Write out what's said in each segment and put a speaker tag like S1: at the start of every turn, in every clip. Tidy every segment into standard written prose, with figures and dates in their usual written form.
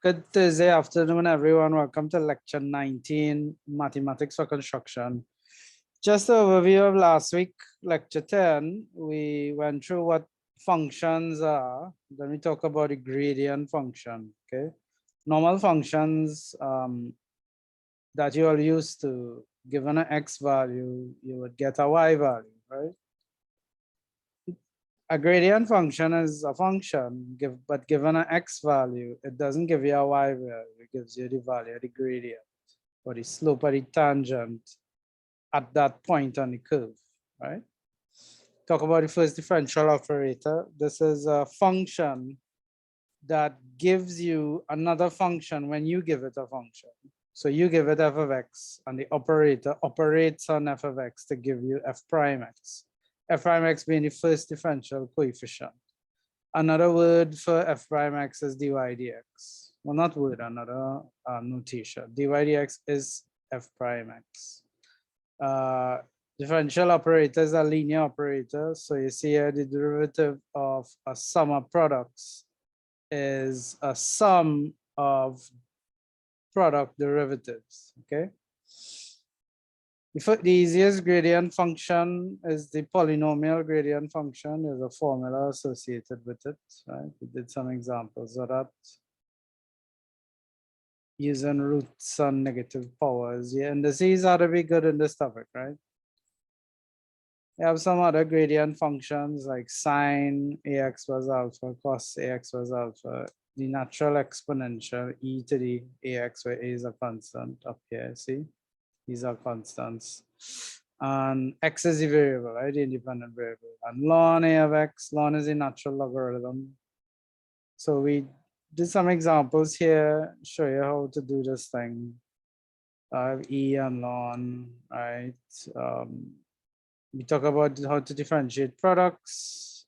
S1: Good Thursday afternoon, everyone. Welcome to lecture 19, Mathematics for Construction. Just an overview of last week, lecture 10, we went through what functions are. Then we talk about the gradient function, okay? Normal functions that you are used to, given an x value, you would get a y value, right? A gradient function is a function, but given an x value, it doesn't give you a y value, it gives you the value of the gradient or the slope of the tangent at that point on the curve, right? Talk about the first differential operator. This is a function that gives you another function when you give it a function. So you give it f of x, and the operator operates on f of x to give you f prime x. F prime x being the first differential coefficient. Another word for f prime x is dy dx. Well, not word, another notation. Dy dx is f prime x. Differential operator is a linear operator. So you see here the derivative of a sum of products is a sum of product derivatives, okay? The easiest gradient function is the polynomial gradient function. There's a formula associated with it, right? We did some examples of that. Using roots and negative powers. Yeah, and this is how to be good in this topic, right? You have some other gradient functions like sine ax plus alpha, cos ax plus alpha, the natural exponential e to the ax, where a is a constant up here, see? These are constants. And x is the variable, right? The independent variable. And ln a of x, ln is a natural logarithm. So we did some examples here, show you how to do this thing. I have e and ln, right? We talk about how to differentiate products.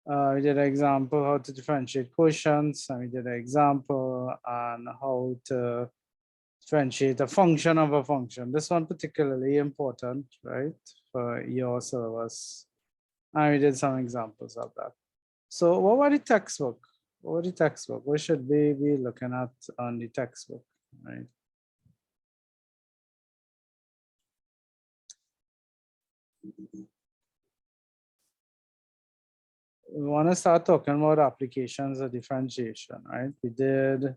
S1: We did an example how to differentiate quotients, and we did an example on how to differentiate a function of a function. This one particularly important, right, for your syllabus. And we did some examples of that. So what were the textbook? What were the textbook? What should we be looking at on the textbook, right? We want to start talking about applications of differentiation, right? We did,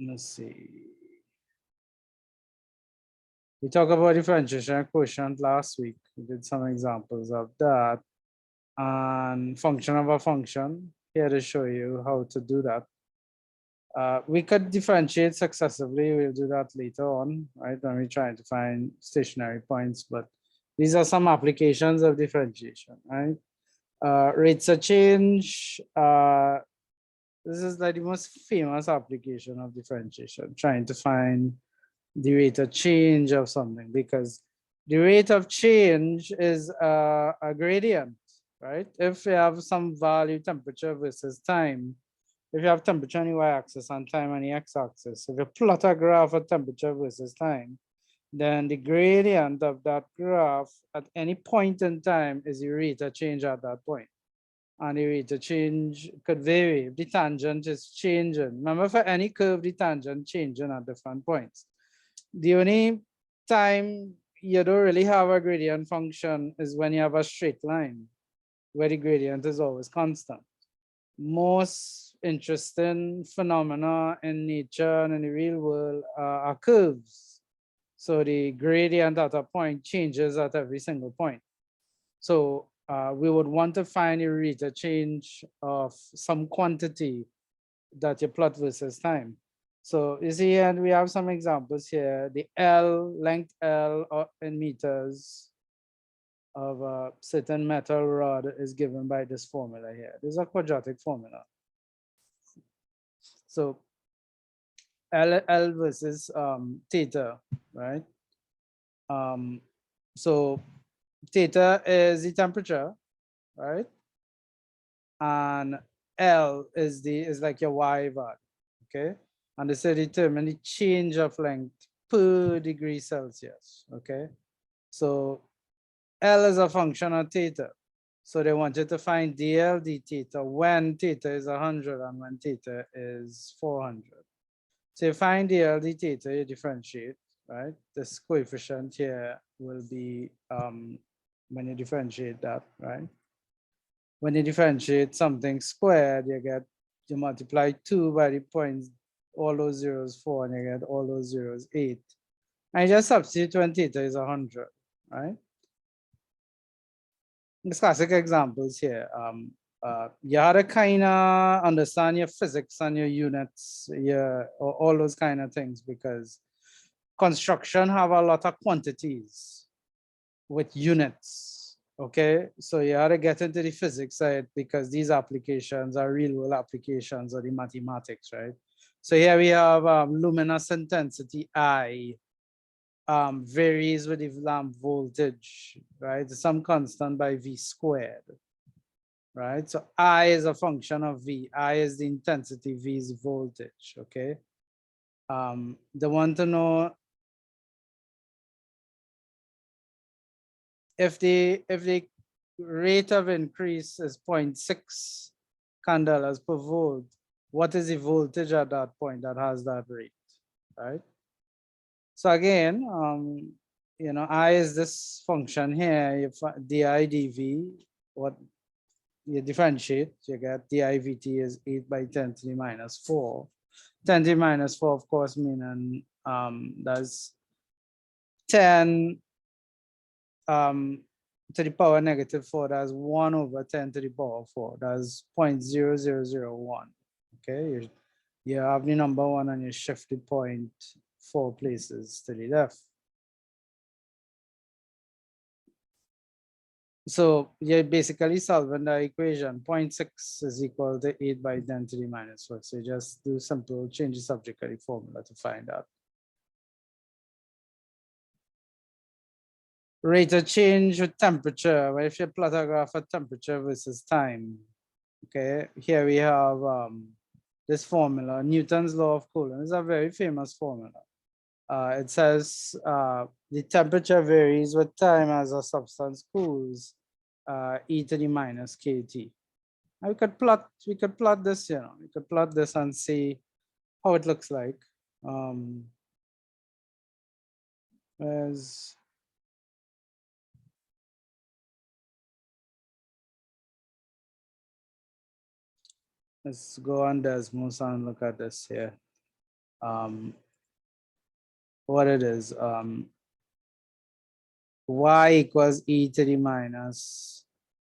S1: let's see. We talked about differentiation and quotient last week. We did some examples of that. And function of a function, here to show you how to do that. We could differentiate successively. We'll do that later on, right? When we're trying to find stationary points, but these are some applications of differentiation, right? Rates of change. This is like the most famous application of differentiation, trying to find the rate of change of something, because the rate of change is a gradient, right? If you have some value, temperature versus time, if you have temperature on the y-axis and time on the x-axis, if you plot a graph of temperature versus time, then the gradient of that graph at any point in time is the rate of change at that point. And the rate of change could vary if the tangent is changing. Remember, for any curve, the tangent changing at different points. The only time you don't really have a gradient function is when you have a straight line, where the gradient is always constant. Most interesting phenomena in nature and in the real world are curves. So the gradient at a point changes at every single point. So we would want to find a rate of change of some quantity that you plot versus time. So you see, and we have some examples here. The L, length L in meters of a certain metal rod is given by this formula here. This is a quadratic formula. So L versus theta, right? So theta is the temperature, right? And L is like your y value, okay? And this is determine the change of length per degree Celsius, okay? So L is a function of theta. So they wanted to find dl d theta when theta is 100 and when theta is 400. So you find dl d theta, you differentiate, right? This coefficient here will be when you differentiate that, right? When you differentiate something squared, you multiply 2 by the points, all those zeros 4, and you get all those zeros 8. And you just substitute when theta is 100, right? This classic examples here. You had to kind of understand your physics and your units, all those kind of things, because construction have a lot of quantities with units. Okay, so you have to get into the physics side because these applications are real world applications of the mathematics, right? So here we have luminous intensity I varies with the lamp voltage, right? Some constant by V squared, right? So I is a function of V. I is the intensity, V is voltage, okay? They want to know if the rate of increase is 0.6 candelas per volt, what is the voltage at that point that has that rate, right? So again, you know, I is this function here, you di dv, what you differentiate, you get divt is 8 by 10 to the minus 4. 10 to the minus 4, of course, meaning that's 10 to the power negative 4, that's 1 over 10 to the power 4, that's 0.0001. Okay, you have the number 1 and you shift the point 4 places to the left. So you're basically solving the equation. 0.6 is equal to 8 by 10 to the minus 4. So you just do simple change the subject of the formula to find out. Rate of change with temperature. Well, if you plot a graph of temperature versus time, okay, here we have this formula, Newton's law of cooling. It's a very famous formula. It says the temperature varies with time as a substance cools, e to the minus kT. And we could plot this, you know, we could plot this and see how it looks like. Let's go on Desmos and look at this here. What it is, y equals e to the minus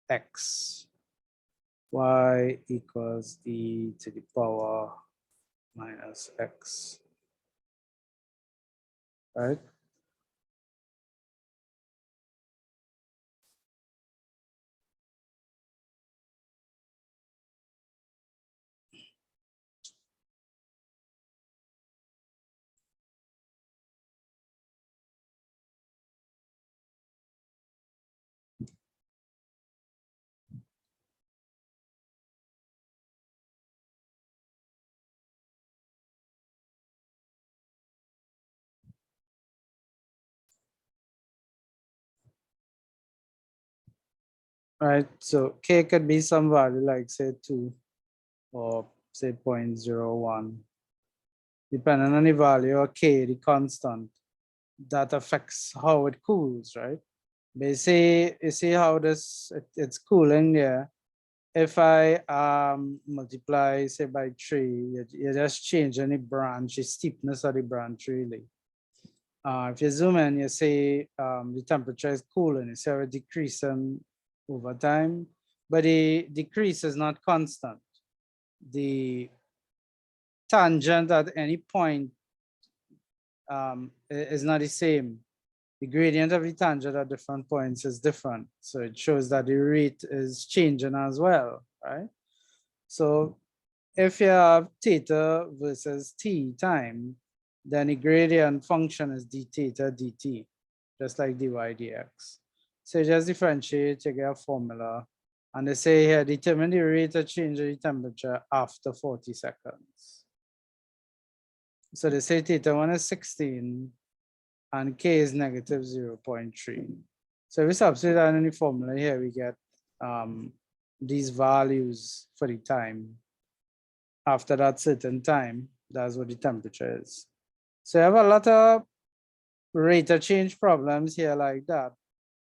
S1: x. Y equals e to the power minus x, right? Right, so k could be some value like say 2 or say 0.01, depending on the value of k, the constant that affects how it cools, right? But you see how it's cooling there. If I multiply say by 3, you're just changing the branch, the steepness of the branch really. If you zoom in, you see the temperature is cooling, it's already decreasing over time, but the decrease is not constant. The tangent at any point is not the same. The gradient of the tangent at different points is different. So it shows that the rate is changing as well, right? So if you have theta versus t time, then the gradient function is d theta dt, just like dy dx. So you just differentiate, you get a formula. And they say here, determine the rate of change of the temperature after 40 seconds. So they say theta 1 is 16 and k is negative 0.3. So if we substitute that in the formula here, we get these values for the time. After that certain time, that's what the temperature is. So you have a lot of rate of change problems here like that.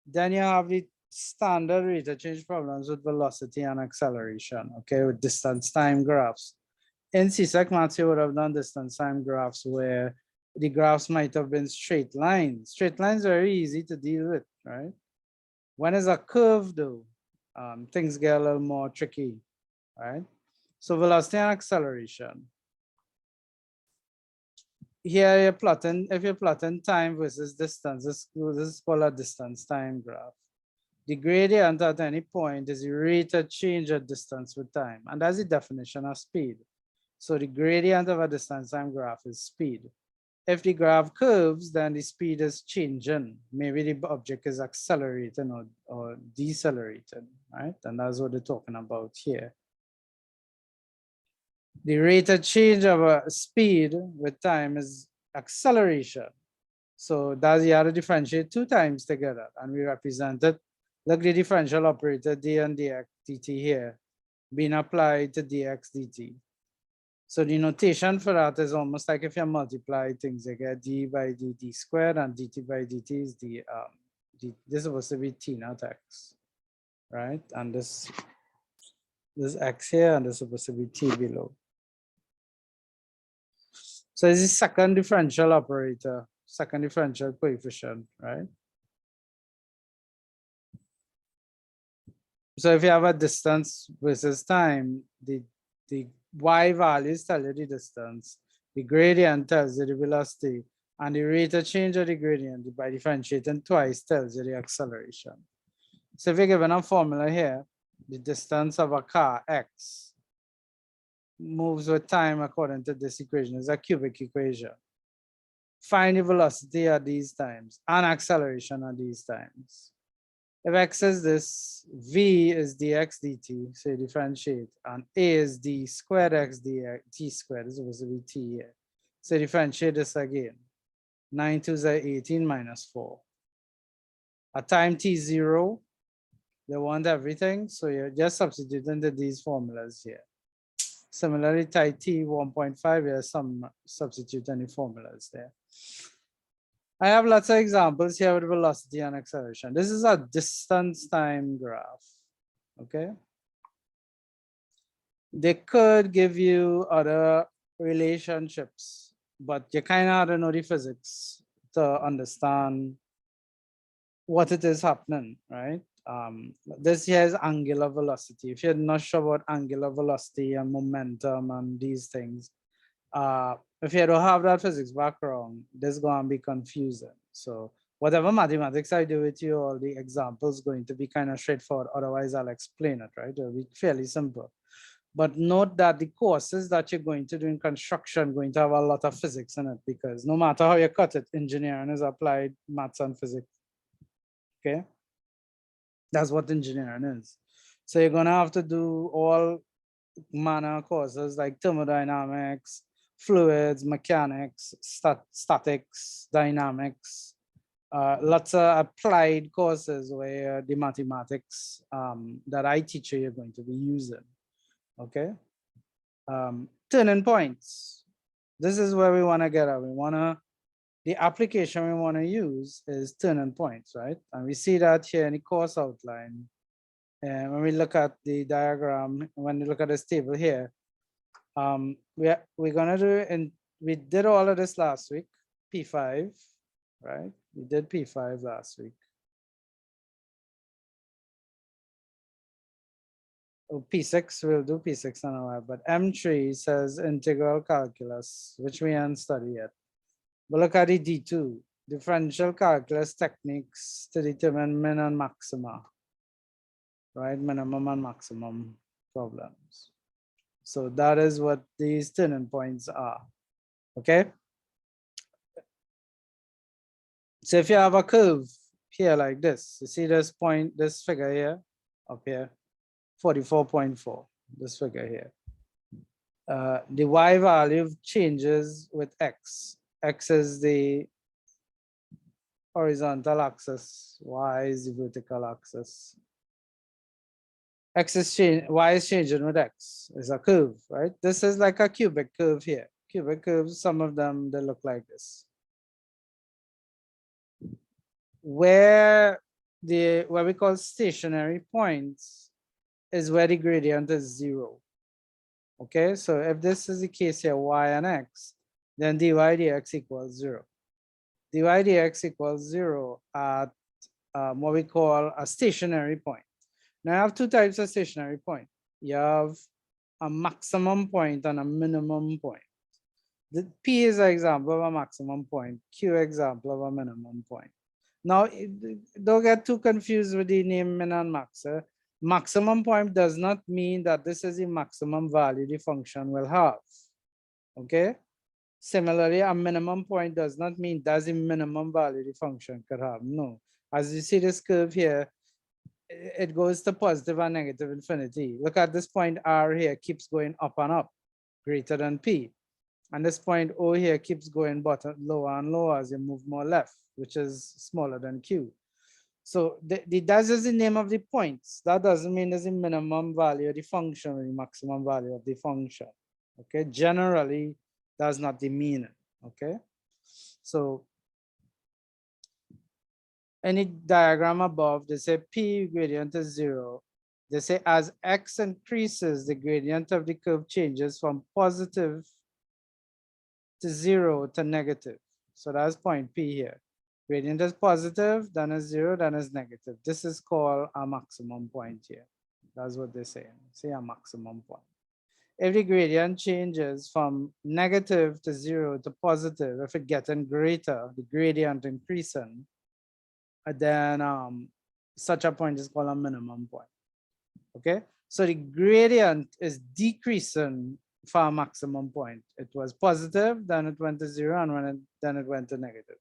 S1: Then you have the standard rate of change problems with velocity and acceleration, okay, with distance time graphs. In CSEC maths, you would have done distance time graphs where the graphs might have been straight lines. Straight lines are very easy to deal with, right? When it's a curve though, things get a little more tricky, right? So velocity and acceleration. Here you're plotting, if you're plotting time versus distance, this is called a distance time graph. The gradient at any point is the rate of change at distance with time, and that's the definition of speed. So the gradient of a distance time graph is speed. If the graph curves, then the speed is changing. Maybe the object is accelerating or decelerating, right? And that's what they're talking about here. The rate of change of a speed with time is acceleration. So that's you have to differentiate two times together, and we represent it. Look, the differential operator d and dx dt here being applied to dx dt. So the notation for that is almost like if you multiply things, you get d by dt squared, and dt by dt is this is supposed to be t not x, right? And this x here, and this is supposed to be t below. So this is second differential operator, second differential coefficient, right? So if you have a distance versus time, the y values tell you the distance, the gradient tells you the velocity, and the rate of change of the gradient by differentiating twice tells you the acceleration. So if you're given a formula here, the distance of a car, x, moves with time according to this equation. It's a cubic equation. Find the velocity at these times and acceleration at these times. If x is this, v is dx dt, so you differentiate, and a is d squared x dx, t squared is supposed to be t here. So differentiate this again. 9 2s are 18 minus 4. At time t0, they want everything, so you're just substituting into these formulas here. Similarly, type t 1.5, there's some substituting the formulas there. I have lots of examples here with velocity and acceleration. This is a distance time graph, okay? They could give you other relationships, but you kind of have to know the physics to understand what it is happening, right? This here is angular velocity. If you're not sure about angular velocity and momentum and these things, if you don't have that physics background, this is going to be confusing. So whatever mathematics I do with you, all the examples going to be kind of straightforward. Otherwise, I'll explain it, right? It'll be fairly simple. But note that the courses that you're going to do in construction going to have a lot of physics in it, because no matter how you cut it, engineering is applied maths and physics. Okay, that's what engineering is. So you're going to have to do all manner of courses like thermodynamics, fluids, mechanics, statics, dynamics, lots of applied courses where the mathematics that I teach you, you're going to be using, okay? Turning points. This is where we want to get at. The application we want to use is turning points, right? And we see that here in the course outline. And when we look at the diagram, when we look at this table here, we're gonna do, and we did all of this last week, P5, right? We did P5 last week. Oh, P6, we'll do P6 in a while, but M3 says integral calculus, which we haven't studied yet. But look at the D2, differential calculus techniques to determine min and maxima, right? Minimum and maximum problems. So that is what these turning points are, okay? So if you have a curve here like this, you see this point, this figure here, up here, 44.4, this figure here. The y value changes with x. X is the horizontal axis, y is the vertical axis. X is changing, Y is changing with X. It's a curve, right? This is like a cubic curve here. Cubic curves, some of them, they look like this. Where what we call stationary points is where the gradient is 0. Okay, so if this is the case here, Y and X, then dy dx equals 0. Dy dx equals 0 at what we call a stationary point. Now I have two types of stationary point. You have a maximum point and a minimum point. The P is an example of a maximum point, Q example of a minimum point. Now, don't get too confused with the name min and max. Maximum point does not mean that this is the maximum value the function will have. Okay? Similarly, a minimum point does not mean that's the minimum value the function could have. No. As you see this curve here, it goes to positive and negative infinity. Look at this point R here, keeps going up and up, greater than P. And this point O here keeps going bottom, lower and lower as you move more left, which is smaller than Q. So that is the name of the points. That doesn't mean there's a minimum value of the function or the maximum value of the function. Okay, generally, that's not the meaning. Okay, so any diagram above, they say P gradient is 0. They say as X increases, the gradient of the curve changes from positive to 0 to negative. So that's point P here. Gradient is positive, then is 0, then is negative. This is called a maximum point here. That's what they're saying. Say a maximum point. If the gradient changes from negative to 0 to positive, if it getting greater, the gradient increasing, then such a point is called a minimum point. Okay, so the gradient is decreasing for a maximum point. It was positive, then it went to 0, and then it went to negative.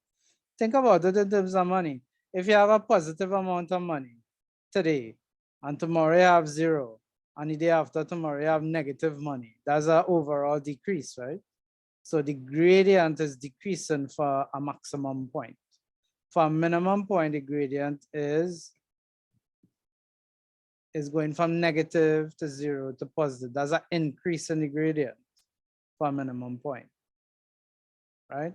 S1: Think about it in terms of money. If you have a positive amount of money today, and tomorrow you have 0, and the day after tomorrow you have negative money, that's an overall decrease, right? So the gradient is decreasing for a maximum point. For a minimum point, the gradient is going from negative to 0 to positive. That's an increase in the gradient for a minimum point, right?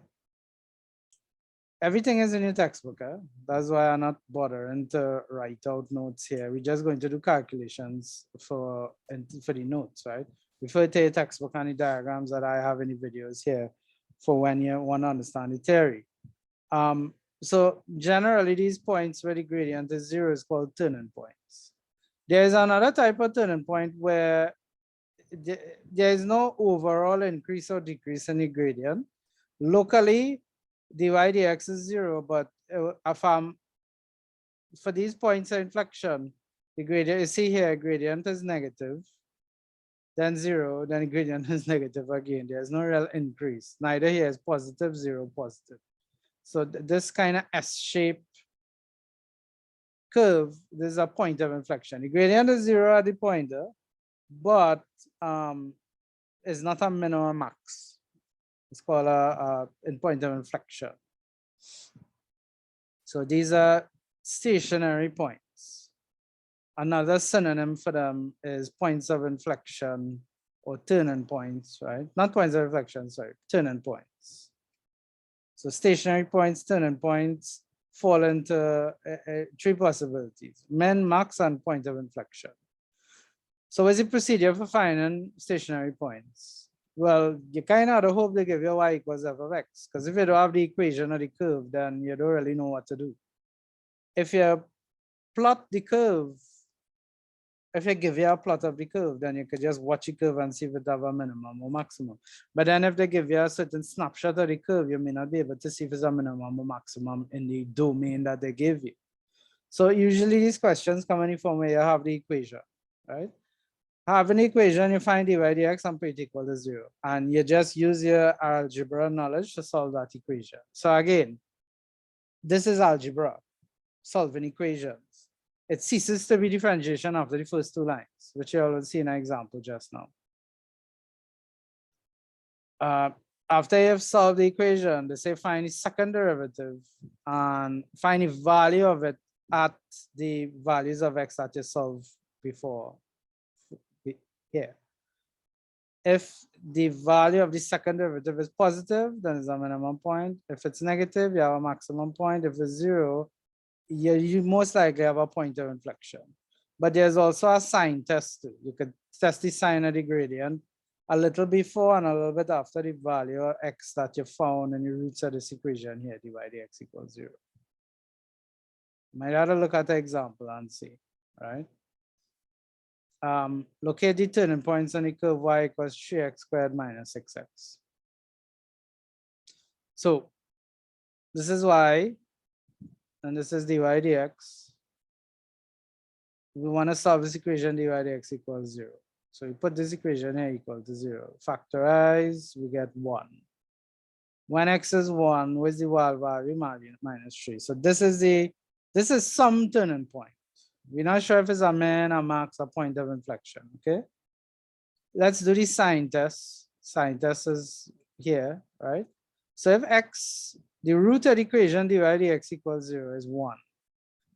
S1: Everything is in your textbook. That's why I'm not bothering to write out notes here. We're just going to do calculations for the notes, right? Refer to your textbook and the diagrams that I have in the videos here for when you want to understand the theory. So generally, these points where the gradient is 0 is called turning points. There's another type of turning point where there is no overall increase or decrease in the gradient. Locally, dy dx is 0, but for these points of inflection, the gradient, you see here, gradient is negative, then 0, then the gradient is negative again. There's no real increase. Neither here is positive, 0, positive. So this kind of S-shaped curve, there's a point of inflection. The gradient is 0 at the pointer, but it's not a minimum max. It's called a point of inflection. So these are stationary points. Another synonym for them is points of inflection or turning points, right? Not points of inflection, sorry, turning points. So stationary points, turning points fall into three possibilities: min, max, and point of inflection. So what's the procedure for finding stationary points? Well, you kind of hope they give you y equals f of x, because if you don't have the equation or the curve, then you don't really know what to do. If you plot the curve, if you give you a plot of the curve, then you could just watch the curve and see if it have a minimum or maximum. But then if they give you a certain snapshot of the curve, you may not be able to see if it's a minimum or maximum in the domain that they give you. So usually these questions come in the form where you have the equation, right? Have an equation, you find dy dx and p equal to 0. And you just use your algebra knowledge to solve that equation. So again, this is algebra, solving equations. It ceases to be differentiation after the first two lines, which you will see in an example just now. After you've solved the equation, they say find the second derivative and find the value of it at the values of x that you solved before. here. If the value of the second derivative is positive, then it's a minimum point. If it's negative, you have a maximum point. If it's zero, you most likely have a point of inflection. But there's also a sign test too. You could test the sign of the gradient a little before and a little bit after the value of x that you found in the roots of this equation here, dy dx equals 0. You might have to look at the example and see, right? Locate the turning points on the curve y equals 3x squared minus 6x. So this is y, and this is dy dx. We want to solve this equation dy dx equals 0. So we put this equation here equal to 0. Factorize, we get 1. When x is 1, where's the y value? Minus 3. So this is some turning point. We're not sure if it's a min, a max, a point of inflection, okay? Let's do the sign test. Sign test is here, right? So if x, the root of the equation dy dx equals 0 is 1.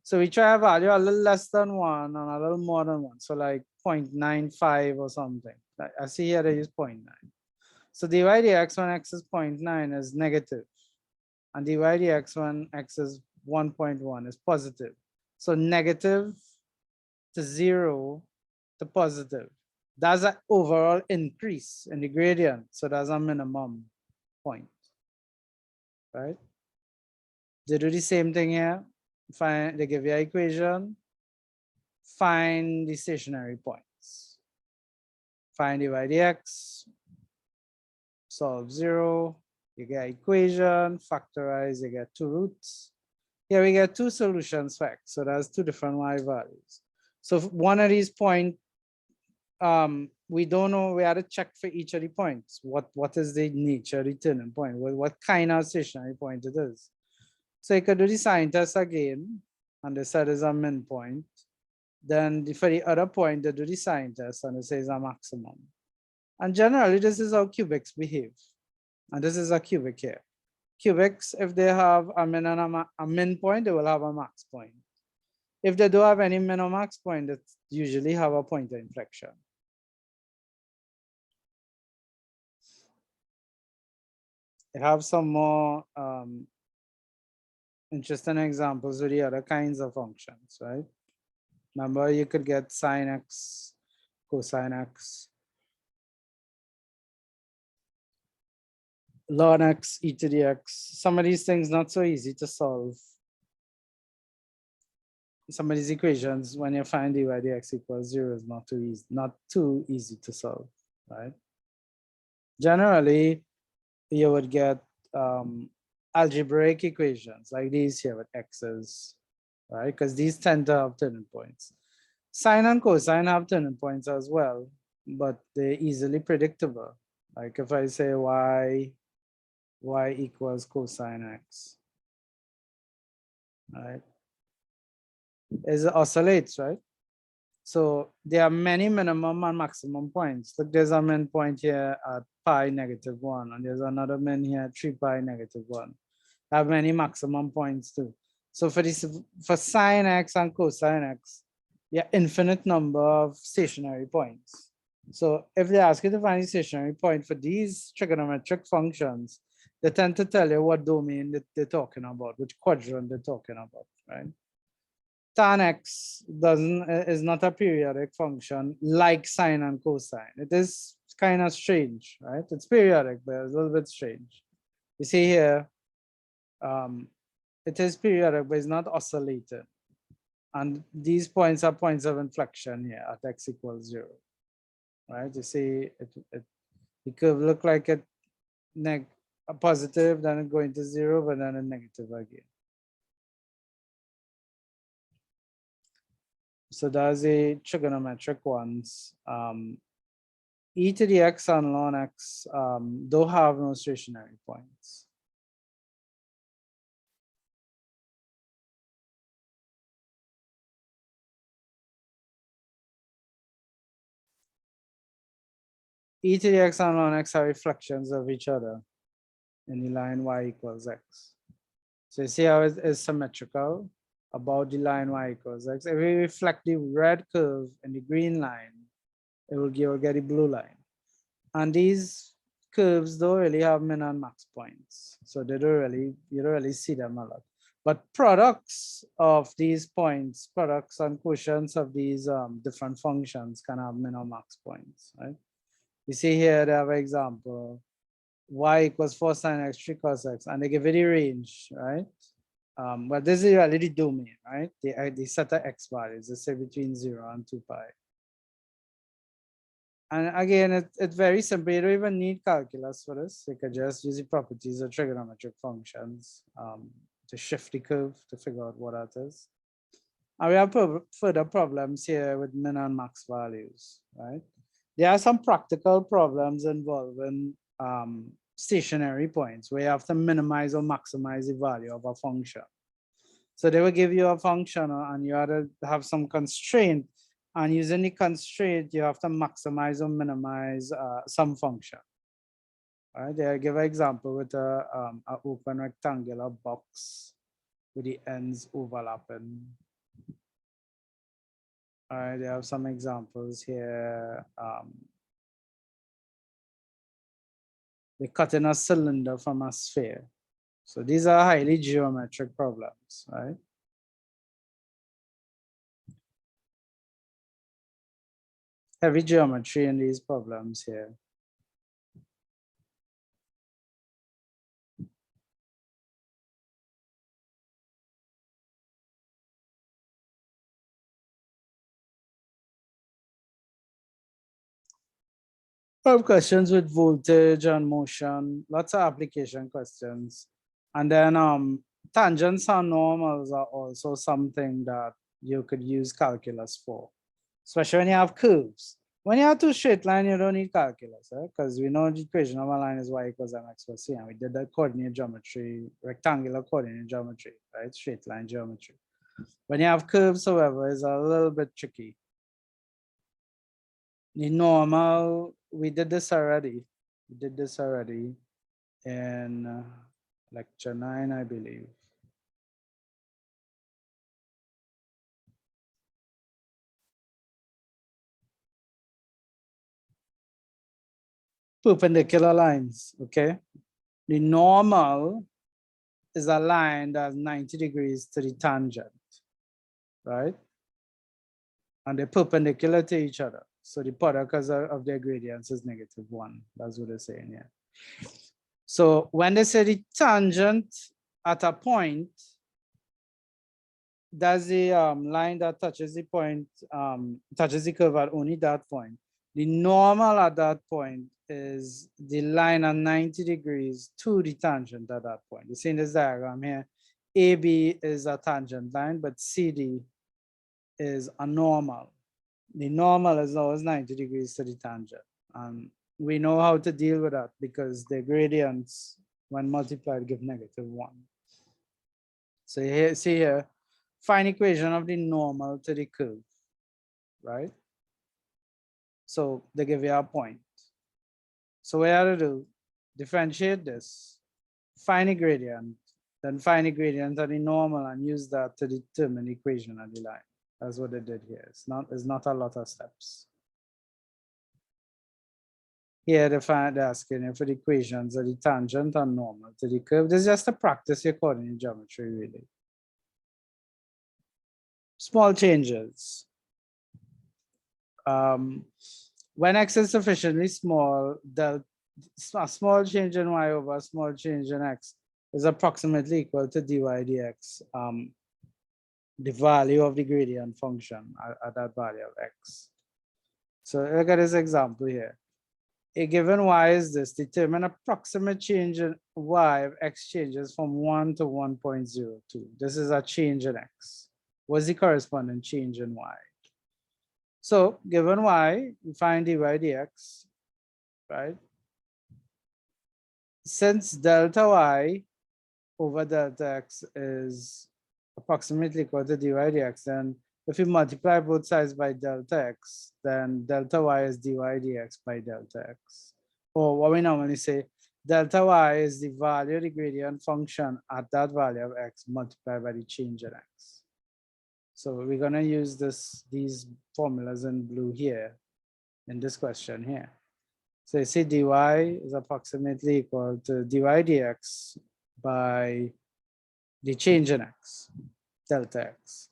S1: So we try a value a little less than 1 and a little more than 1. So like 0.95 or something. I see here they use 0.9. So dy dx when x is 0.9 is negative. And dy dx when x is 1.1 is positive. So negative to 0 to positive. That's an overall increase in the gradient. So that's a minimum point, right? They do the same thing here. They give you an equation. Find the stationary points. Find dy dx. Solve 0. You get equation. Factorize, you get 2 roots. Here we get 2 solutions for x. So that's 2 different y values. So one of these points, we don't know. We have to check for each of the points. What is the nature of the turning point? What kind of stationary point it is? So you could do the sign test again, and they said is a min point. Then for the other point, they do the sign test, and it says a maximum. And generally, this is how cubics behave. And this is a cubic here. Cubics, if they have a min and a min point, they will have a max point. If they don't have any min or max point, they usually have a point of inflection. I have some more interesting examples with the other kinds of functions, right? Remember, you could get sine x, cosine x, ln x, e to the x. Some of these things not so easy to solve. Some of these equations, when you find dy dx equals 0, is not too easy to solve, right? Generally, you would get algebraic equations like these here with x's, right? Because these tend to have turning points. Sine and cosine have turning points as well, but they're easily predictable. Like if I say y equals cosine x, right? It oscillates, right? So there are many minimum and maximum points. Look, there's a min point here at pi negative 1, and there's another min here at 3 pi negative 1. I have many maximum points too. So for sine x and cosine x, yeah, infinite number of stationary points. So if they ask you to find a stationary point for these trigonometric functions, they tend to tell you what domain that they're talking about, which quadrant they're talking about, right? Tan x is not a periodic function like sine and cosine. It is kind of strange, right? It's periodic, but it's a little bit strange. You see here, it is periodic, but it's not oscillating. And these points are points of inflection here at x equals 0, right? You see, the curve look like a positive, then it going to 0, but then a negative again. So that's the trigonometric ones. E to the x and ln x don't have no stationary points. E to the x and ln x are reflections of each other in the line y equals x. So you see how it is symmetrical about the line y equals x. If we reflect the red curve in the green line, you'll get the blue line. And these curves don't really have min and max points. So they don't really, you don't really see them a lot. But products of these points, products and quotients of these different functions can have min or max points, right? You see here, they have an example, y equals 4 sine x 3 cos x, and they give it a range, right? But this is really the domain, right? The set of x values, they say between 0 and 2 pi. And again, it's very simple. You don't even need calculus for this. You could just use the properties of trigonometric functions to shift the curve to figure out what that is. And we have further problems here with min and max values, right? There are some practical problems involving stationary points where you have to minimize or maximize the value of a function. So they will give you a function and you have to have some constraint, and using the constraint, you have to maximize or minimize some function. All right, they give an example with a open rectangular box with the ends overlapping. All right, they have some examples here. They cut in a cylinder from a sphere. So these are highly geometric problems, right? Heavy geometry in these problems here. Questions with voltage and motion, lots of application questions. And then tangents and normals are also something that you could use calculus for, especially when you have curves. When you have two straight lines, you don't need calculus, right? Because we know the equation of a line is y equals mx plus c, and we did that coordinate geometry, rectangular coordinate geometry, right? Straight line geometry. When you have curves, however, is a little bit tricky. The normal, we did this already. We did this already in lecture 9, I believe. Perpendicular lines, okay? The normal is a line that's 90 degrees to the tangent, right? And they're perpendicular to each other. So the product of their gradients is -1. That's what they're saying here. So when they say the tangent at a point, that's the line that touches the point, touches the curve at only that point. The normal at that point is the line at 90 degrees to the tangent at that point. You see in this diagram here, AB is a tangent line, but CD is a normal. The normal is always 90 degrees to the tangent. And we know how to deal with that because the gradients, when multiplied, give -1. So here, see here, find equation of the normal to the curve, right? So they give you a point. So what you have to do, differentiate this, find a gradient, then find a gradient of the normal and use that to determine the equation of the line. That's what they did here. It's not a lot of steps. Here they're asking you for the equations of the tangent and normal to the curve. This is just to practice your coordinate geometry, really. Small changes. When x is sufficiently small, a small change in y over a small change in x is approximately equal to dy dx, the value of the gradient function at that value of x. So look at this example here. A given y is this, determine approximate change in y if x changes from 1 to 1.02. This is a change in x. What's the corresponding change in y? So given y, we find dy dx, right? Since delta y over delta x is approximately equal to dy dx, then if we multiply both sides by delta x, then delta y is dy dx by delta x. Or what we normally say, delta y is the value of the gradient function at that value of x multiplied by the change in x. So we're gonna use these formulas in blue here in this question here. So you see dy is approximately equal to dy dx by the change in x, delta x.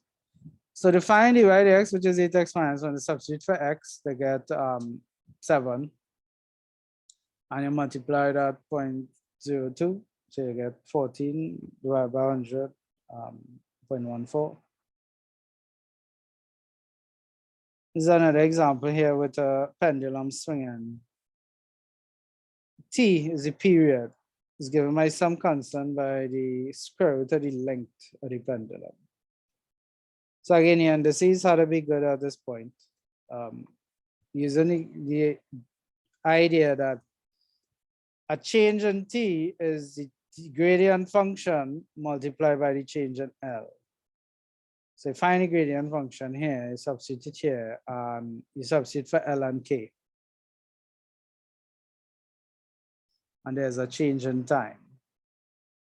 S1: So define dy dx, which is 8x minus 1, substitute for x to get 7. And you multiply that 0.02, so you get 14 divided by 100, 0.14. This is another example here with a pendulum swinging. T is the period. It's given by some constant by the square root of the length of the pendulum. So again, the indices how to be good at this point. Using the idea that a change in T is the gradient function multiplied by the change in L. So find the gradient function here, you substitute here, and you substitute for L and K. And there's a change in time.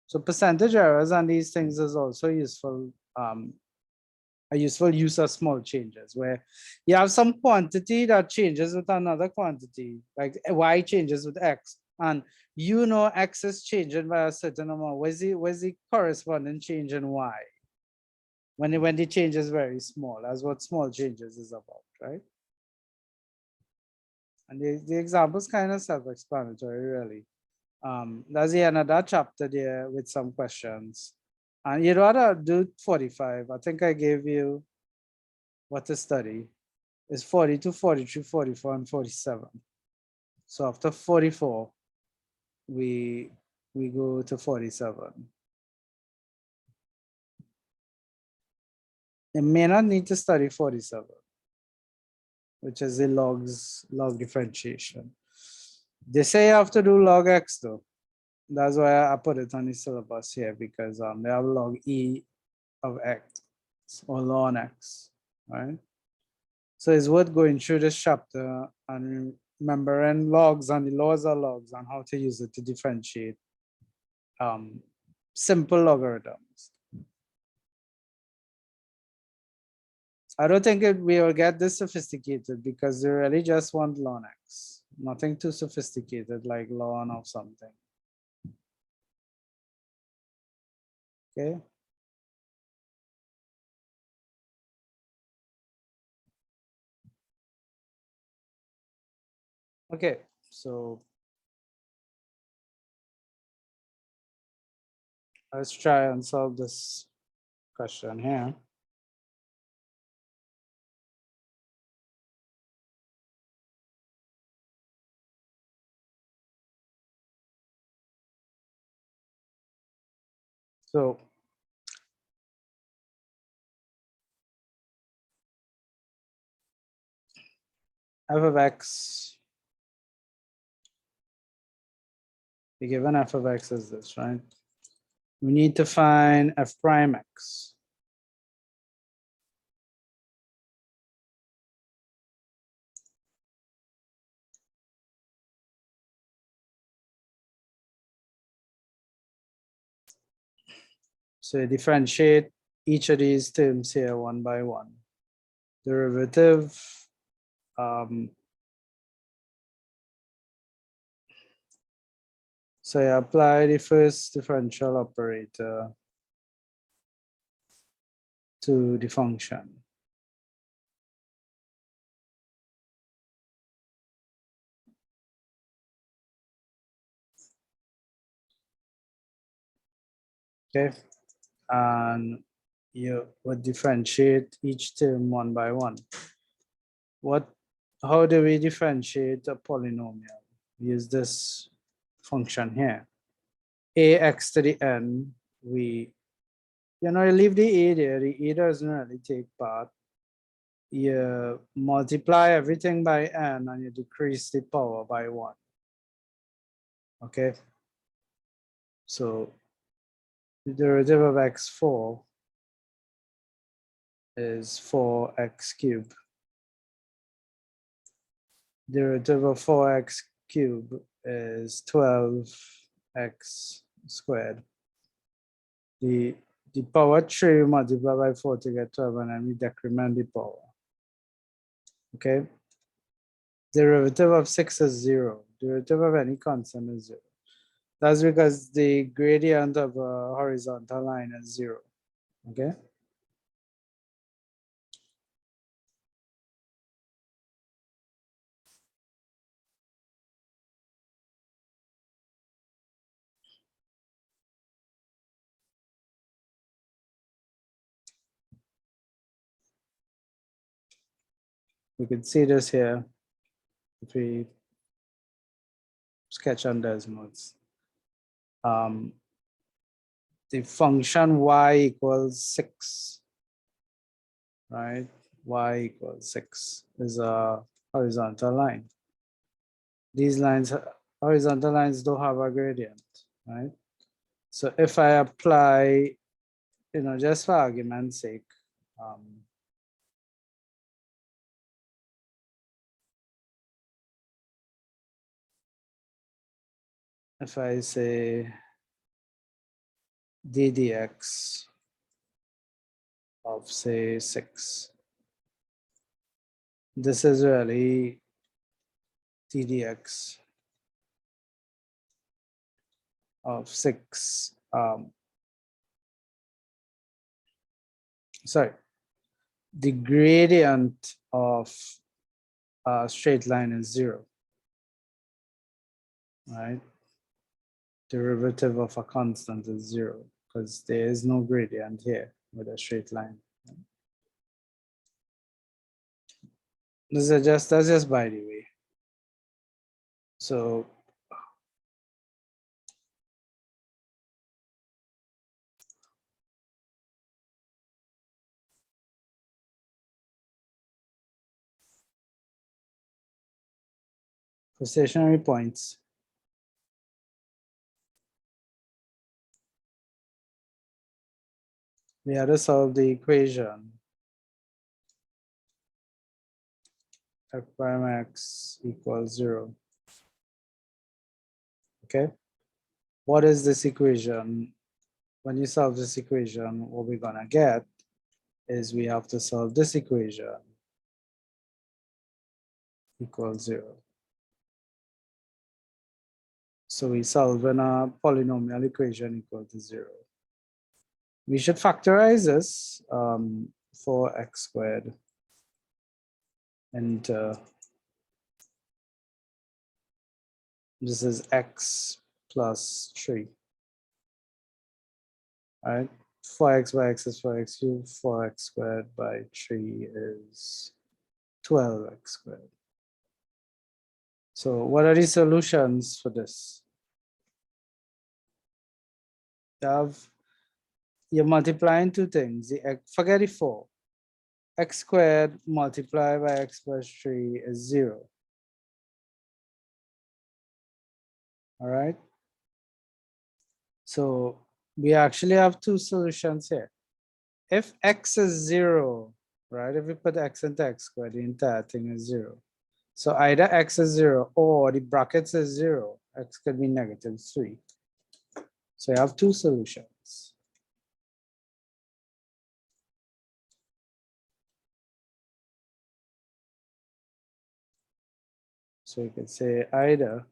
S1: So percentage errors and these things is also useful, a useful use of small changes where you have some quantity that changes with another quantity, like y changes with x, and you know x is changing by a certain amount. Where's the corresponding change in y? When the change is very small, that's what small changes is about, right? And the example is kind of self-explanatory, really. That's the end of that chapter there with some questions. And you'd rather do 45. I think I gave you what to study. It's 42, 43, 44, and 47. So after 44, we go to 47. You may not need to study 47, which is the log differentiation. They say you have to do log x though. That's why I put it on the syllabus here, because they have log e of x or log x, right? So it's worth going through this chapter and remembering logs and the laws of logs and how to use it to differentiate simple logarithms. I don't think we will get this sophisticated because they really just want log x, nothing too sophisticated like log of something. Okay. Okay, so let's try and solve this question here. So f of x, the given f of x is this, right? We need to find f prime x. So differentiate each of these terms here one by one. Derivative, so you apply the first differential operator to the function. Okay, and you would differentiate each term one by one. How do we differentiate a polynomial? Use this function here. Ax to the n, you leave the a there, the a doesn't really take part. You multiply everything by n and you decrease the power by 1. Okay, so the derivative of x4 is 4x cubed. Derivative of 4x cubed is 12x squared. The power 3 multiplied by 4 to get 12, and then we decrement the power. Okay, Derivative of 6 is 0. Derivative of any constant is 0. That's because the gradient of a horizontal line is 0. Okay. We can see this here if we sketch on Desmos. The function y equals 6, right? Y equals 6 is a horizontal line. These lines, horizontal lines don't have a gradient, right? So if I apply, just for argument's sake, if I say d dx of say 6, this is really d dx of 6. Sorry, the gradient of a straight line is 0, right? Derivative of a constant is 0 because there is no gradient here with a straight line. That's just by the way. So for stationary points, we had to solve the equation f prime x equals 0. Okay. What is this equation? When you solve this equation, what we're gonna get is we have to solve this equation equals 0. So we solve in a polynomial equation equal to 0. We should factorize this for x squared into this is x plus 3. All right, 4x by x is 4x cubed, 4x squared by 3 is 12x squared. So what are the solutions for this? You're multiplying two things. Forget the 4. X squared multiplied by x plus 3 is 0. All right. So we actually have two solutions here. If x is 0, right? If we put x into x squared, the entire thing is 0. So either x is 0 or the brackets is 0. X could be -3. So you have two solutions. So you could say either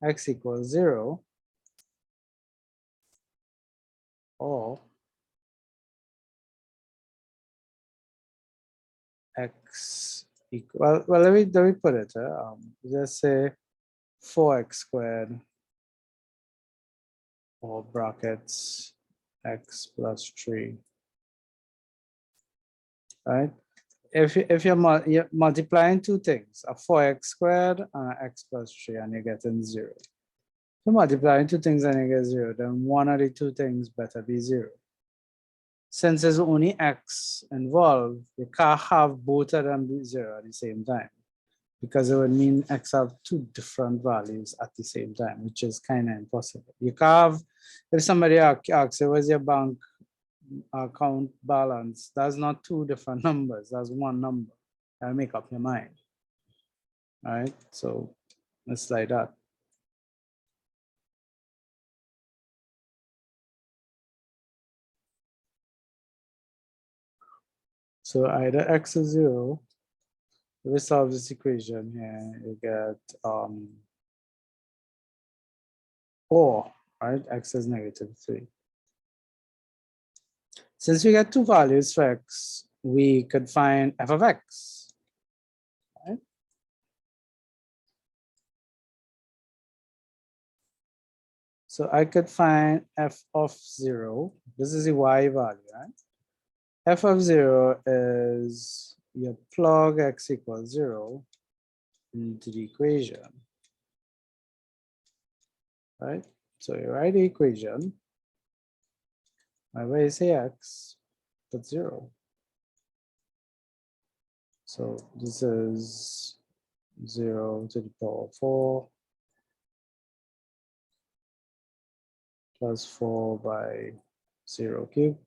S1: x equals 0 or x equal, well, let me put it, just say 4x squared or brackets x plus 3, right? If you're multiplying two things, a 4x squared and an x plus 3, and you're getting 0. If you're multiplying two things and you get 0, then one of the two things better be 0. Since there's only x involved, you can't have both of them be 0 at the same time, because it would mean x have two different values at the same time, which is kind of impossible. You can't have, if somebody asks you, where's your bank account balance, that's not two different numbers, that's one number. And make up your mind. All right, so it's like that. So either x is 0, if we solve this equation here, you get 4, right? X is -3. Since we get two values for x, we could find f of x, right? So I could find f of 0. This is the y value, right? F of 0 is you plug x equals 0 into the equation, right? So you write the equation, whenever you say x, put 0. So this is 0 to the power 4 plus 4 by 0 cubed.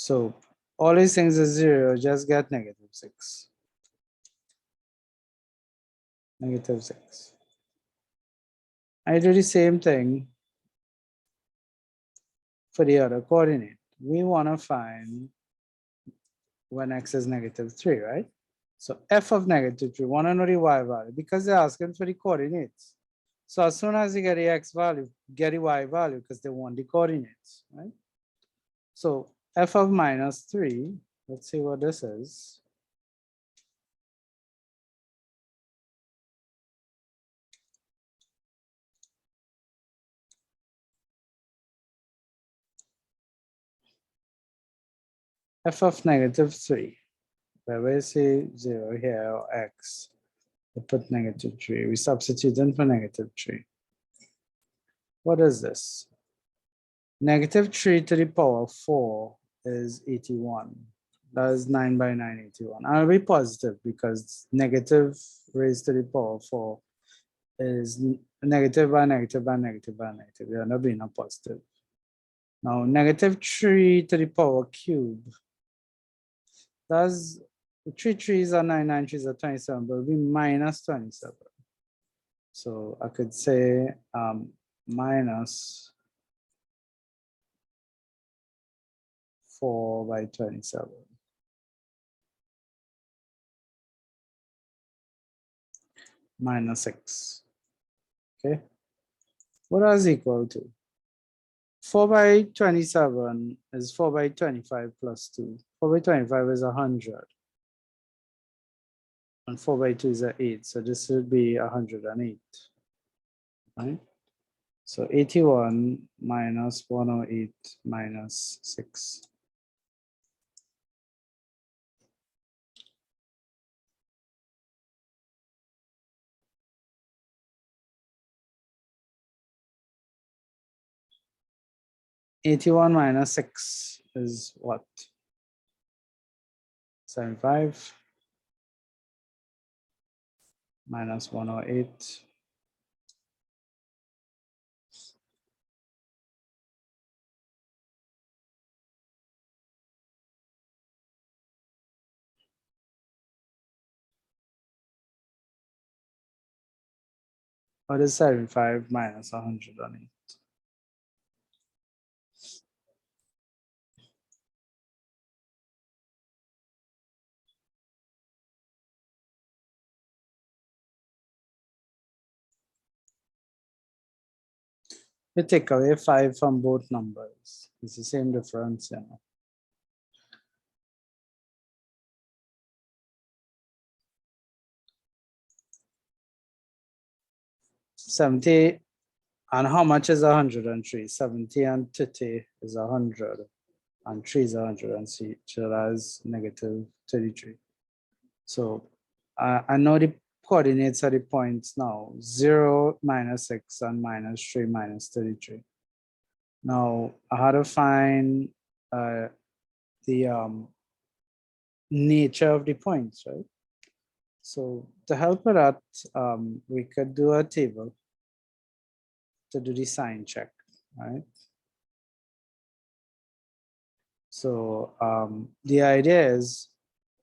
S1: So all these things is 0, just get -6. -6. I do the same thing for the other coordinate. We want to find when x is -3, right? So f of -3, want to know the y value because they're asking for the coordinates. So as soon as you get the x value, get the y value because they want the coordinates, right? So f of -3, let's see what this is. F of -3, where we say 0 here or x, we put -3. We substitute in for -3. What is this? -3 to the power 4 is 81. That is 9 by 9, 81. I'll be positive because negative raised to the power 4 is negative by negative by negative by negative. We end up being a positive. Now, -3 to the power cube. That's 3 3s are 9, 9 3s are 27, but it will be minus 27. So I could say minus 4 by 27. Minus 6. Okay. What does equal to? 4 by 27 is 4 by 25 plus 2. 4 by 25 is 100. And 4 by 2 is 8. So this would be 108. Right? So 81 minus 108 minus 6. $81 minus 6 is what? 75 minus 108. What is 75 minus 108? We take away 5 from both numbers. It's the same difference, you know. 70 and how much is 103? 70 and 30 is 100 and 3 is 100 and C, so that is -33. So I know the coordinates are the points now, 0 minus 6 and -3 minus 33. Now I had to find the nature of the points, right? So to help with that, we could do a table to do the sign check, right? So the idea is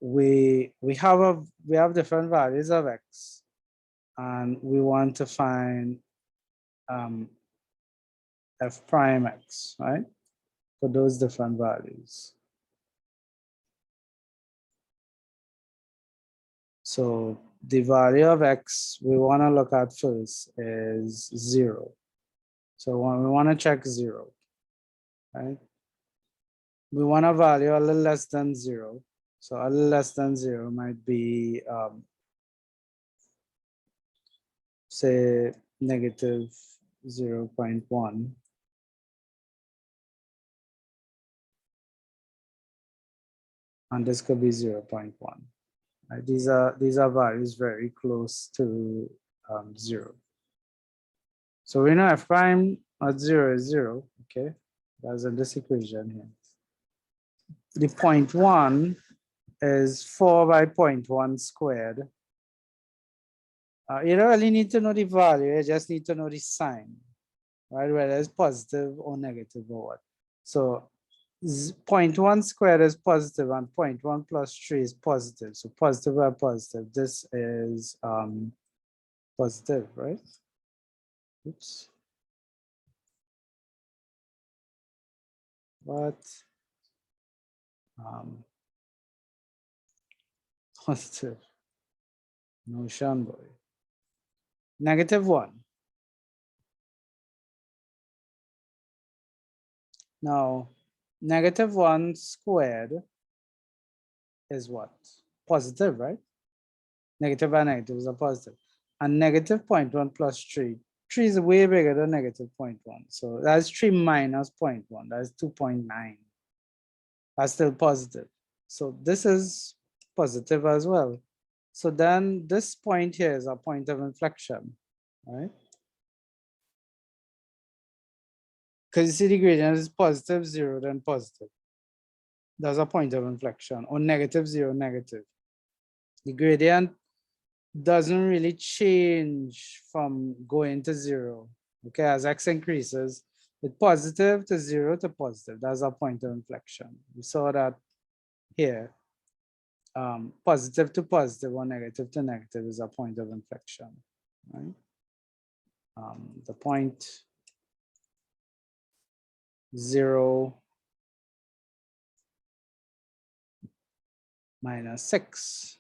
S1: we have different values of x, and we want to find f prime x, right? For those different values. So the value of x we want to look at first is 0. So when we want to check 0, right? We want a value a little less than 0. So a little less than 0 might be, say, negative 0.1. And this could be 0.1. Right? These are values very close to 0. So we know f prime at 0 is 0. Okay, that's in this equation here. The 0.1 is 4 by 0.1 squared. You don't really need to know the value, you just need to know the sign, right? Whether it's positive or negative or what. So 0.1 squared is positive and 0.1 plus 3 is positive. So positive or positive, this is positive, right? Oops. What? Positive. No boy. -1. Now, -1 squared is what? Positive, right? Negative by negative is a positive. And negative 0.1 plus 3. 3 is way bigger than negative 0.1. So that's 3 minus 0.1. That's 2.9. That's still positive. So this is positive as well. So then this point here is a point of inflection, right? Because you see the gradient is positive 0, then positive. That's a point of inflection, or negative 0, negative. The gradient doesn't really change from going to 0. Okay, as x increases, it's positive to 0 to positive. That's a point of inflection. We saw that here. Positive to positive or negative to negative is a point of inflection, right? The point 0 minus 6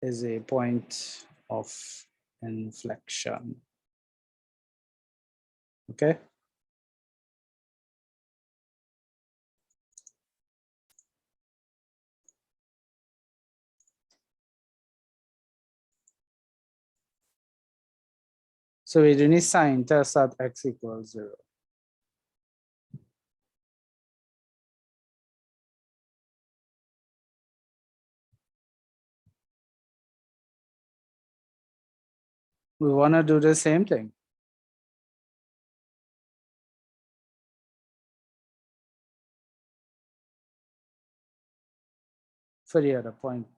S1: is a point of inflection. Okay. So we do need sign test at x equals 0. We want to do the same thing. For the other point.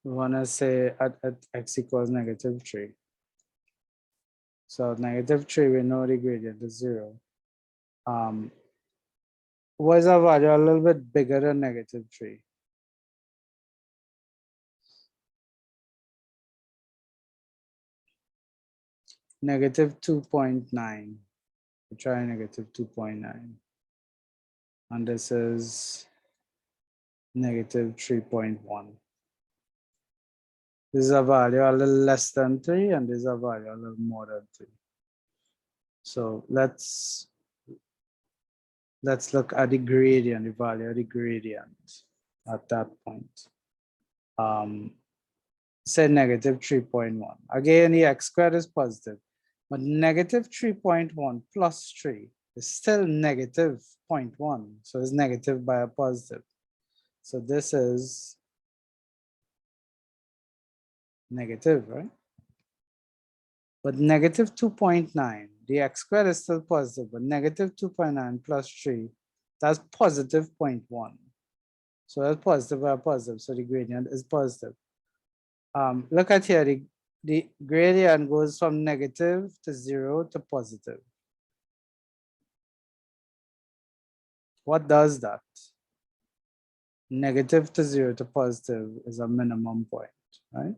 S1: We want to say at x equals -3. So -3, we know the gradient is 0. What is our value a little bit bigger than -3? -2.9. We try -2.9. And this is -3.1. This is a value a little less than 3, and this is a value a little more than 3. So let's look at the gradient, the value of the gradient at that point. Say -3.1. Again, the x squared is positive, but -3.1 plus 3 is still -0.1. So it's negative by a positive. So this is negative, right? But -2.9, the x squared is still positive, but -2.9 plus 3, that's positive 0.1. So that's positive by a positive, so the gradient is positive. Look at here, the gradient goes from negative to 0 to positive. What does that? Negative to 0 to positive is a minimum point, right?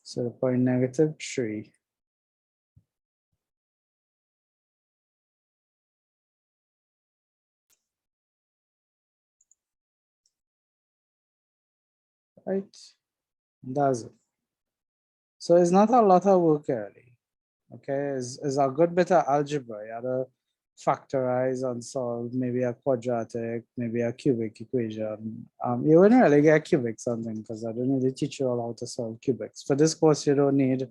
S1: So point -3. Right? That's it. So it's not a lot of work really. Okay, it's a good bit of algebra. You have to factorize and solve maybe a quadratic, maybe a cubic equation. You wouldn't really get cubic something because I don't really teach you all how to solve cubics. For this course, you don't need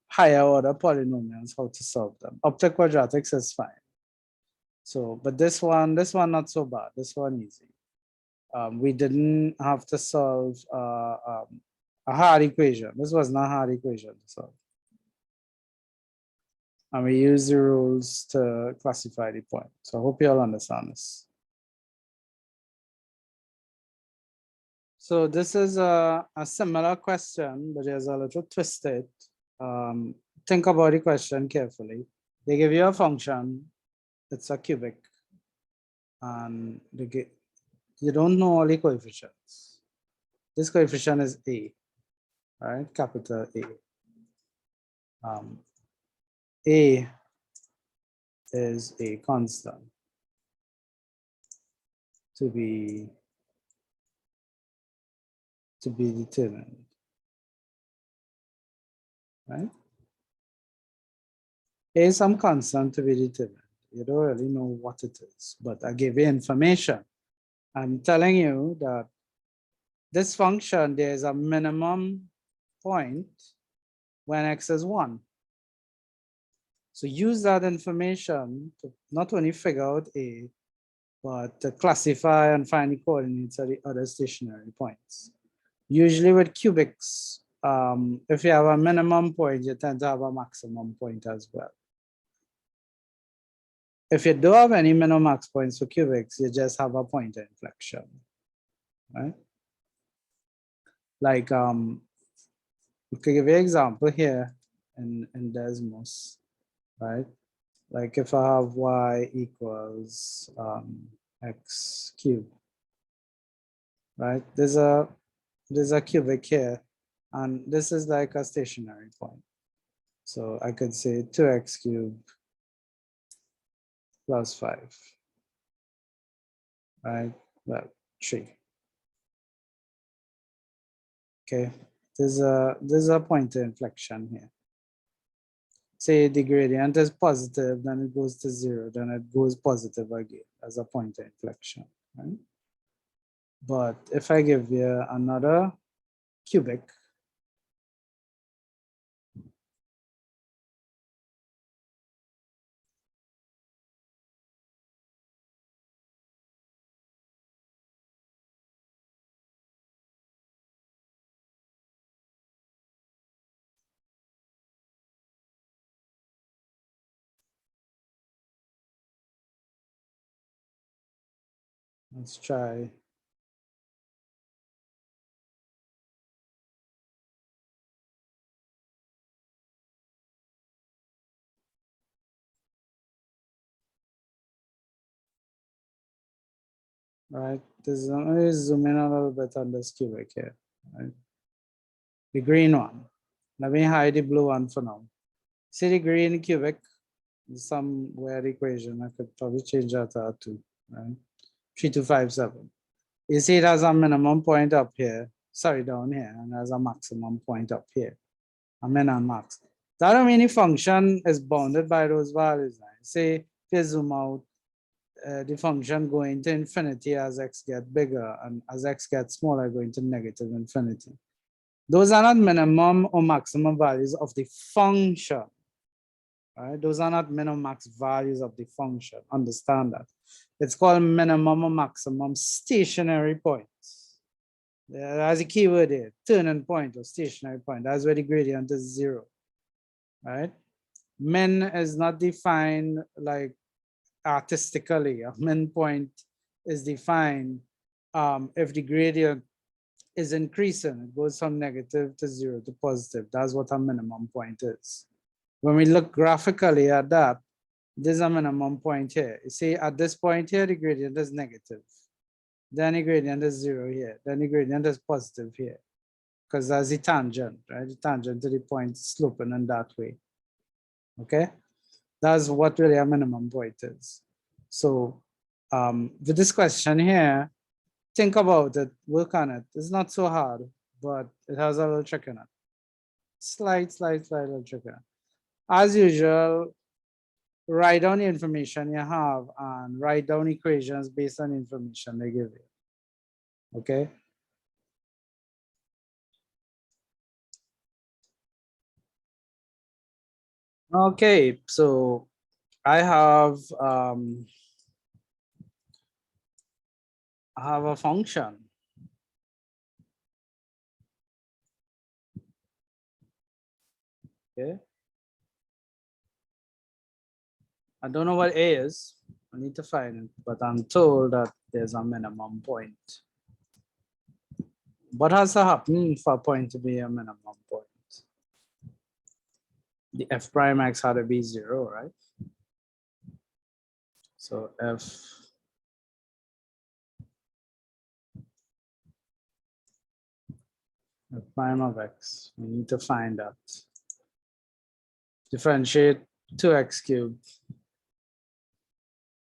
S1: higher order polynomials, how to solve them. Up to quadratics is fine. So, but this one not so bad. This one easy. We didn't have to solve a hard equation. This was not a hard equation to solve. And we use the rules to classify the point. So I hope you all understand this. So this is a similar question, but there's a little twist to it. Think about the question carefully. They give you a function, it's a cubic, and you don't know all the coefficients. This coefficient is A, right? Capital A. A is a constant to be determined, right? A is some constant to be determined. You don't really know what it is, but I give you information. I'm telling you that this function, there's a minimum point when x is 1. So use that information to not only figure out A, but to classify and find the coordinates of the other stationary points. Usually with cubics, if you have a minimum point, you tend to have a maximum point as well. If you don't have any minimum max points for cubics, you just have a point inflection, right? Like, we could give you an example here in Desmos, right? Like if I have y equals x cubed, right? There's a cubic here, and this is like a stationary point. So I could say 2x cubed plus 5, right? Well, 3. Okay, there's a pointer inflection here. Say the gradient is positive, then it goes to 0, then it goes positive again as a pointer inflection, right? But if I give you another cubic, let's try. Right, let me zoom in a little bit on this cubic here, right? The green one. Let me hide the blue one for now. See the green cubic, some weird equation. I could probably change that to a 2, right? 3257. You see it has a minimum point up here, sorry, down here, and has a maximum point up here, a min and max. That don't mean the function is bounded by those values. Right? Say, if you zoom out, the function going to infinity as x gets bigger, and as x gets smaller, going to negative infinity. Those are not minimum or maximum values of the function. Right? Those are not minimum max values of the function. Understand that. It's called minimum or maximum stationary points. Yeah, that's a keyword here, turning point or stationary point. That's where the gradient is 0. Right? Min is not defined like artistically. A min point is defined if the gradient is increasing. It goes from negative to 0 to positive. That's what a minimum point is. When we look graphically at that, there's a minimum point here. You see, at this point here, the gradient is negative. Then the gradient is 0 here. Then the gradient is positive here. because that's the tangent, right? The tangent to the point sloping in that way. Okay, that's what really a minimum point is. So with this question here, think about it, work on it. It's not so hard, but it has a little trick in it. Slight little trick in it. As usual, write down the information you have and write down equations based on information they give you. Okay. Okay, so I have a function. Okay. I don't know what A is. I need to find it, but I'm told that there's a minimum point. What has to happen for a point to be a minimum point? The f prime x had to be 0, right? So f prime of x, we need to find that. Differentiate 2x cubed.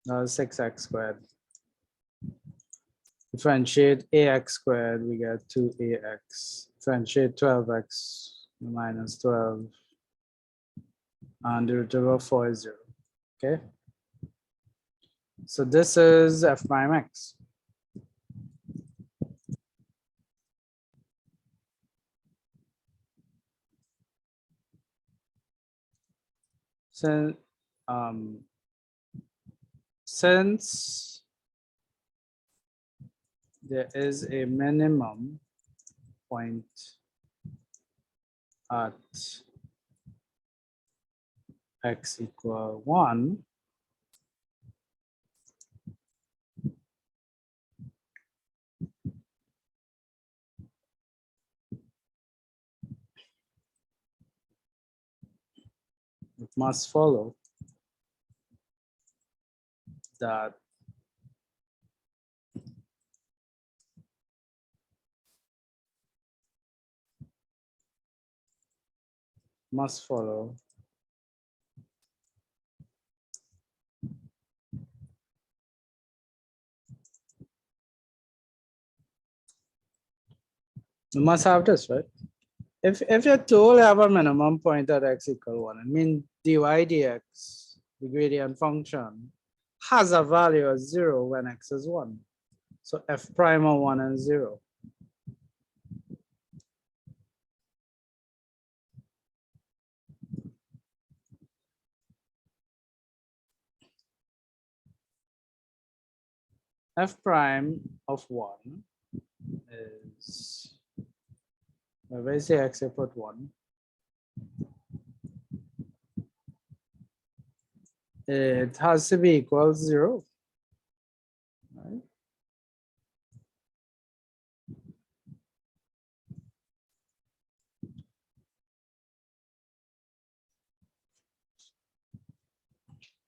S1: That's 6x squared. Differentiate ax squared, we get 2ax. Differentiate 12x minus 12. And derivative of 4 is 0. Okay. So this is f prime x. So, since there is a minimum point at x equal 1, it must follow that you must have this, right? If you're told you have a minimum point at x equal 1, I mean dy dx, the gradient function, has a value of 0 when x is 1. So f prime of 1 and 0. F prime of 1 is, where is the x I put 1? It has to be equal 0. Right?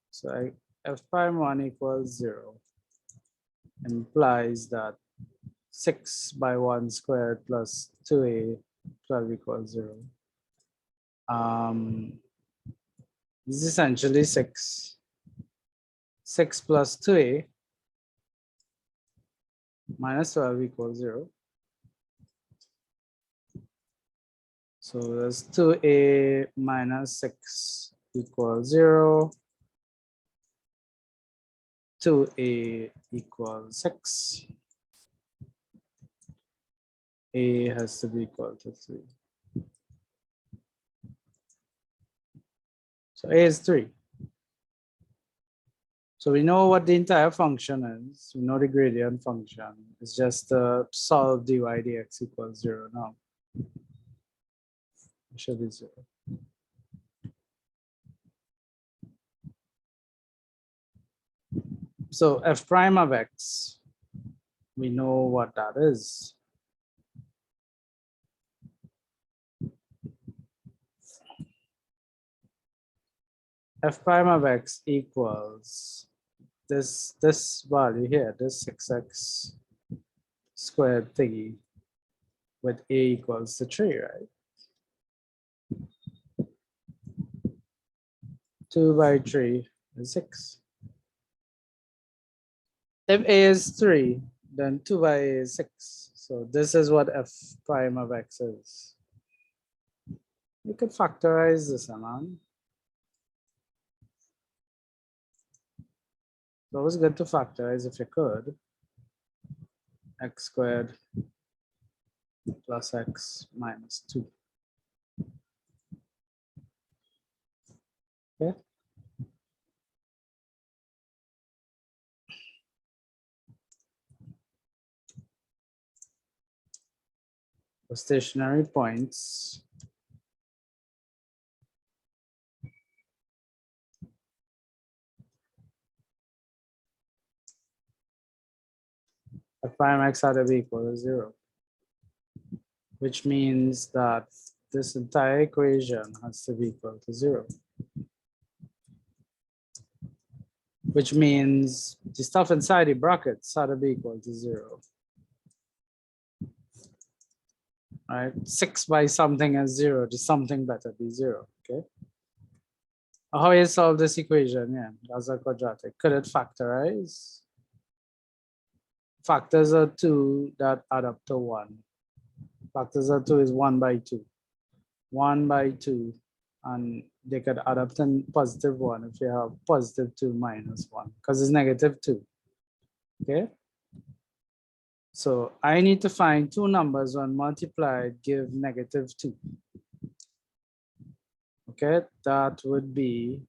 S1: So f prime 1 equals 0 implies that 6 by 1 squared plus 2a 12 equals 0. This is essentially 6. 6 plus 2a minus 12 equals 0. So there's 2a minus 6 equals 0. 2a equals 6. A has to be equal to 3. So a is 3. So we know what the entire function is. We know the gradient function. It's just solve dy dx equals 0 now. It should be 0. So f prime of x, we know what that is. F prime of x equals this value here, this 6x squared thingy, with a equals to 3, right? 2 by 3 is 6. If a is 3, then 2 by a is 6. So this is what f prime of x is. You could factorize this amount. It's always good to factorize if you could. X squared plus x minus 2. Okay. For stationary points, f prime x ought to be equal to 0, which means that this entire equation has to be equal to 0. Which means the stuff inside the brackets ought to be equal to 0. Right? 6 by something is 0, just something better be 0. Okay. How you solve this equation? Yeah, that's a quadratic. Could it factorize? Factors of 2 that add up to 1. Factors of 2 is 1 by 2. 1 by 2, and they could add up to positive 1 if you have positive 2 minus 1, because it's negative 2. Okay. So I need to find two numbers when multiplied give negative 2. Okay, that would be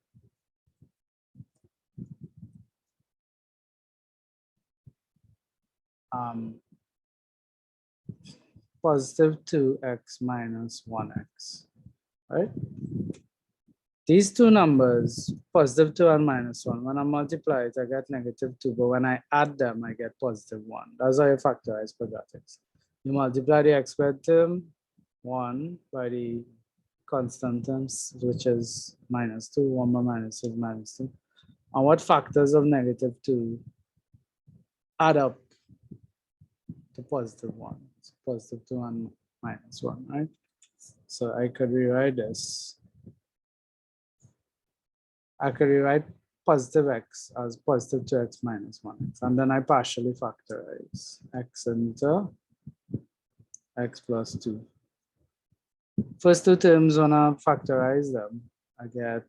S1: positive 2x minus 1x, right? These two numbers, positive 2 and minus 1, when I multiply it, I get negative 2, but when I add them, I get positive 1. That's how you factorize quadratics. You multiply the x squared term, 1, by the constant terms, which is minus 2, 1 by minus is minus 2. And what factors of negative 2 add up to positive 1? So positive 2 and minus 1, right? So I could rewrite this. I could rewrite positive x as positive 2x minus 1x. And then I partially factorize x into x plus 2. First two terms, when I factorize them, I get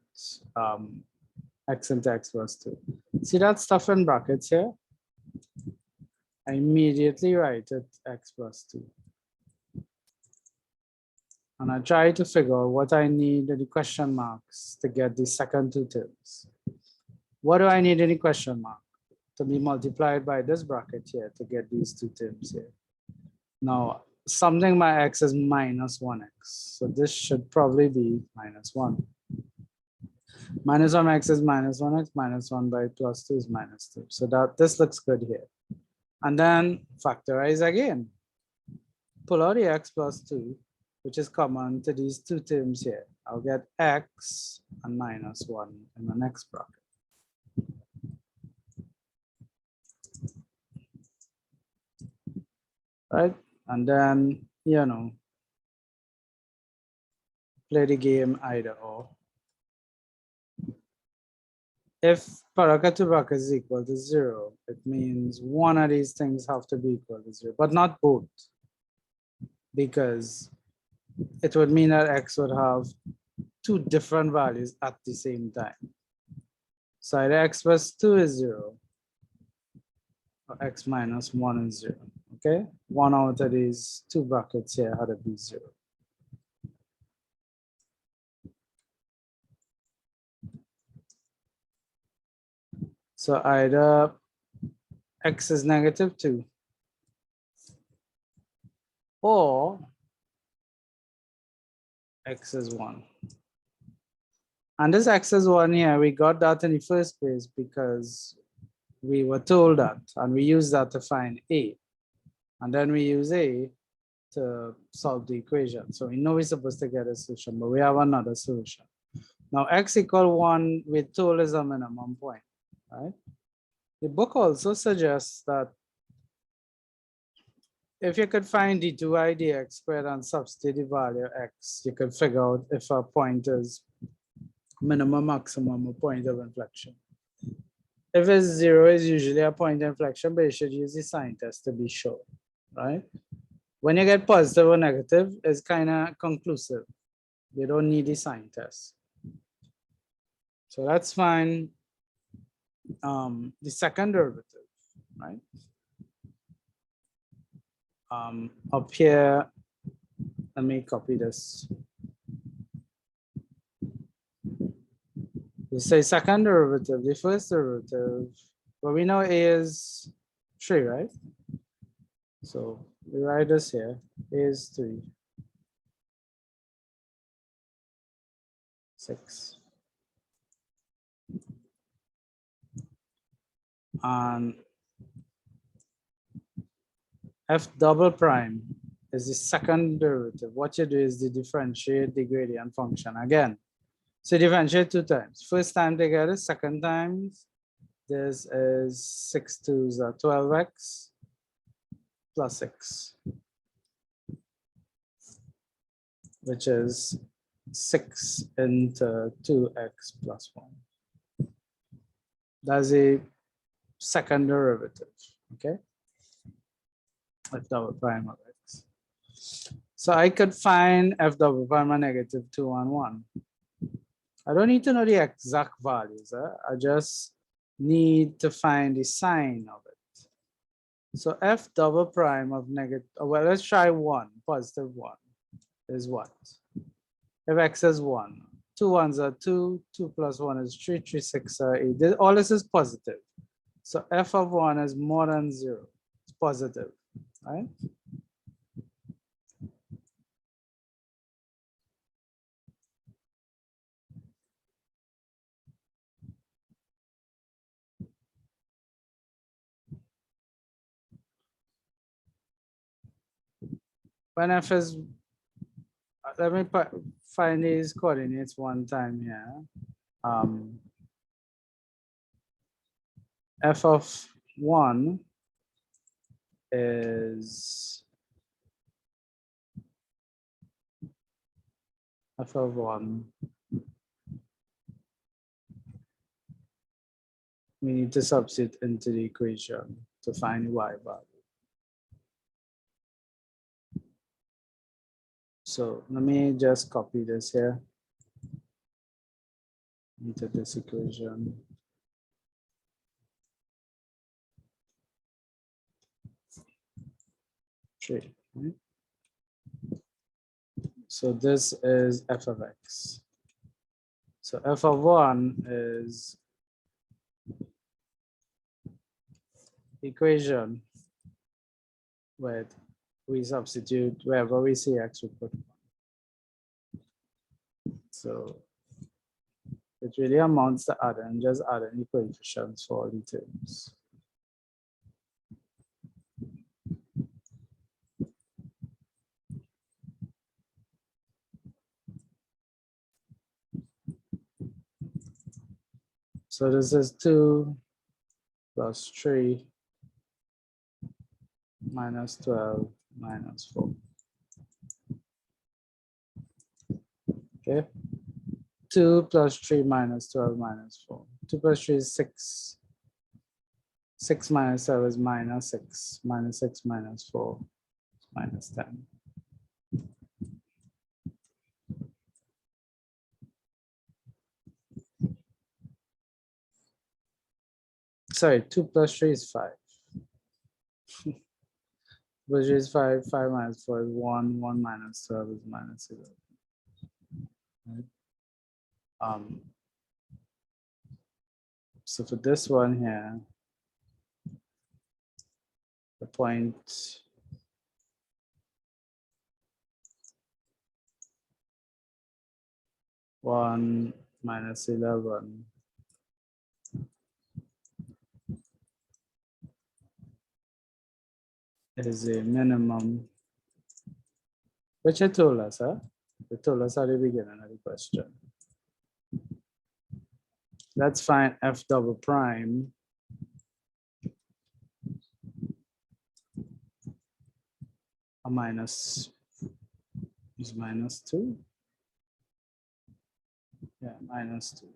S1: x into x plus 2. See that stuff in brackets here? I immediately write it x plus 2. And I try to figure out what I need in the question marks to get the second two terms. What do I need in the question mark? To be multiplied by this bracket here to get these two terms here. Now, something by x is minus 1x. So this should probably be minus 1. Minus 1x is minus 1x, minus 1 by plus 2 is minus 2. So that this looks good here. And then factorize again. Pull out the x plus 2, which is common to these two terms here. I'll get x and minus 1 in the next bracket. Right? And then, you know, play the game either or. If product to bracket is equal to 0, it means one of these things have to be equal to 0, but not both. Because it would mean that x would have two different values at the same time. So either x plus 2 is 0 or x minus 1 is 0. Okay, one out of these two brackets here had to be 0. So either x is negative 2 or x is 1. And this x is 1 here, we got that in the first place because we were told that, and we use that to find a. And then we use a to solve the equation. So we know we're supposed to get a solution, but we have another solution. Now x equal 1, we're told is a minimum point, right? The book also suggests that if you could find d2y dx squared and substitute the value of x, you could figure out if a point is minimum, maximum, or point of inflection. If it's 0, is usually a point of inflection, but you should use the sign test to be sure, right? When you get positive or negative, it's kind of conclusive. You don't need the sign test. So that's fine. The second derivative, right? Up here, let me copy this. We say second derivative, the first derivative, well, we know a is 3, right? So we write this here, a is 3, 6. And f double prime is the second derivative. What you do is to differentiate the gradient function again. So differentiate 2 times. First time together, second time, this is 6 2s are 12x plus 6, which is 6 into 2x plus 1. That's a second derivative, okay? F double prime of x. So I could find f double prime of negative 2 and 1. I don't need to know the exact values. I just need to find the sign of it. So f double prime of negative, well, let's try 1, positive 1 is what? If x is 1, 2 1s are 2, 2 plus 1 is 3, 3 6 are 8. All this is positive. So f of 1 is more than 0. It's positive, right? When f is, let me find these coordinates one time here. F of 1 is f of 1. We need to substitute into the equation to find y value. So let me just copy this here into this equation. Right? So this is f of x. So f of 1 is equation with we substitute wherever we see x, we put 1. So it really amounts to adding, just adding the coefficients for all the terms. So this is 2 plus 3 minus 12 minus 4. Okay. 2 plus 3 minus 12 minus 4. 2 plus 3 is 6. 6 minus 7 is minus 6. Minus 6 minus 4 is minus 10. Sorry, 2 plus 3 is 5. Which is 5. 5 minus 4 is 1. 1 minus 12 is minus 11. Right? So for this one here, the point 1 minus 11 is a minimum, which it told us, huh? It told us at the beginning of the question. Let's find f double prime a minus is minus 2. Yeah, minus 2.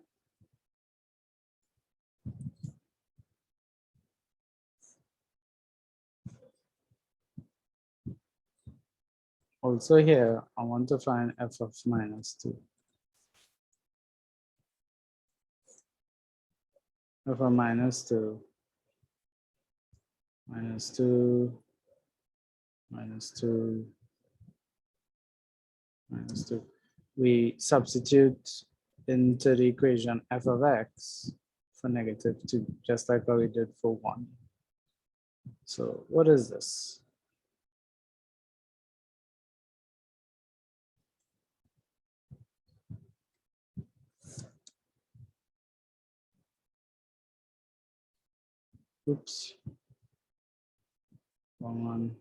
S1: Also here, I want to find f of minus 2. F of minus 2, minus 2, minus 2, minus 2. We substitute into the equation f of x for negative 2, just like what we did for 1. So what is this? Oops. Wrong one.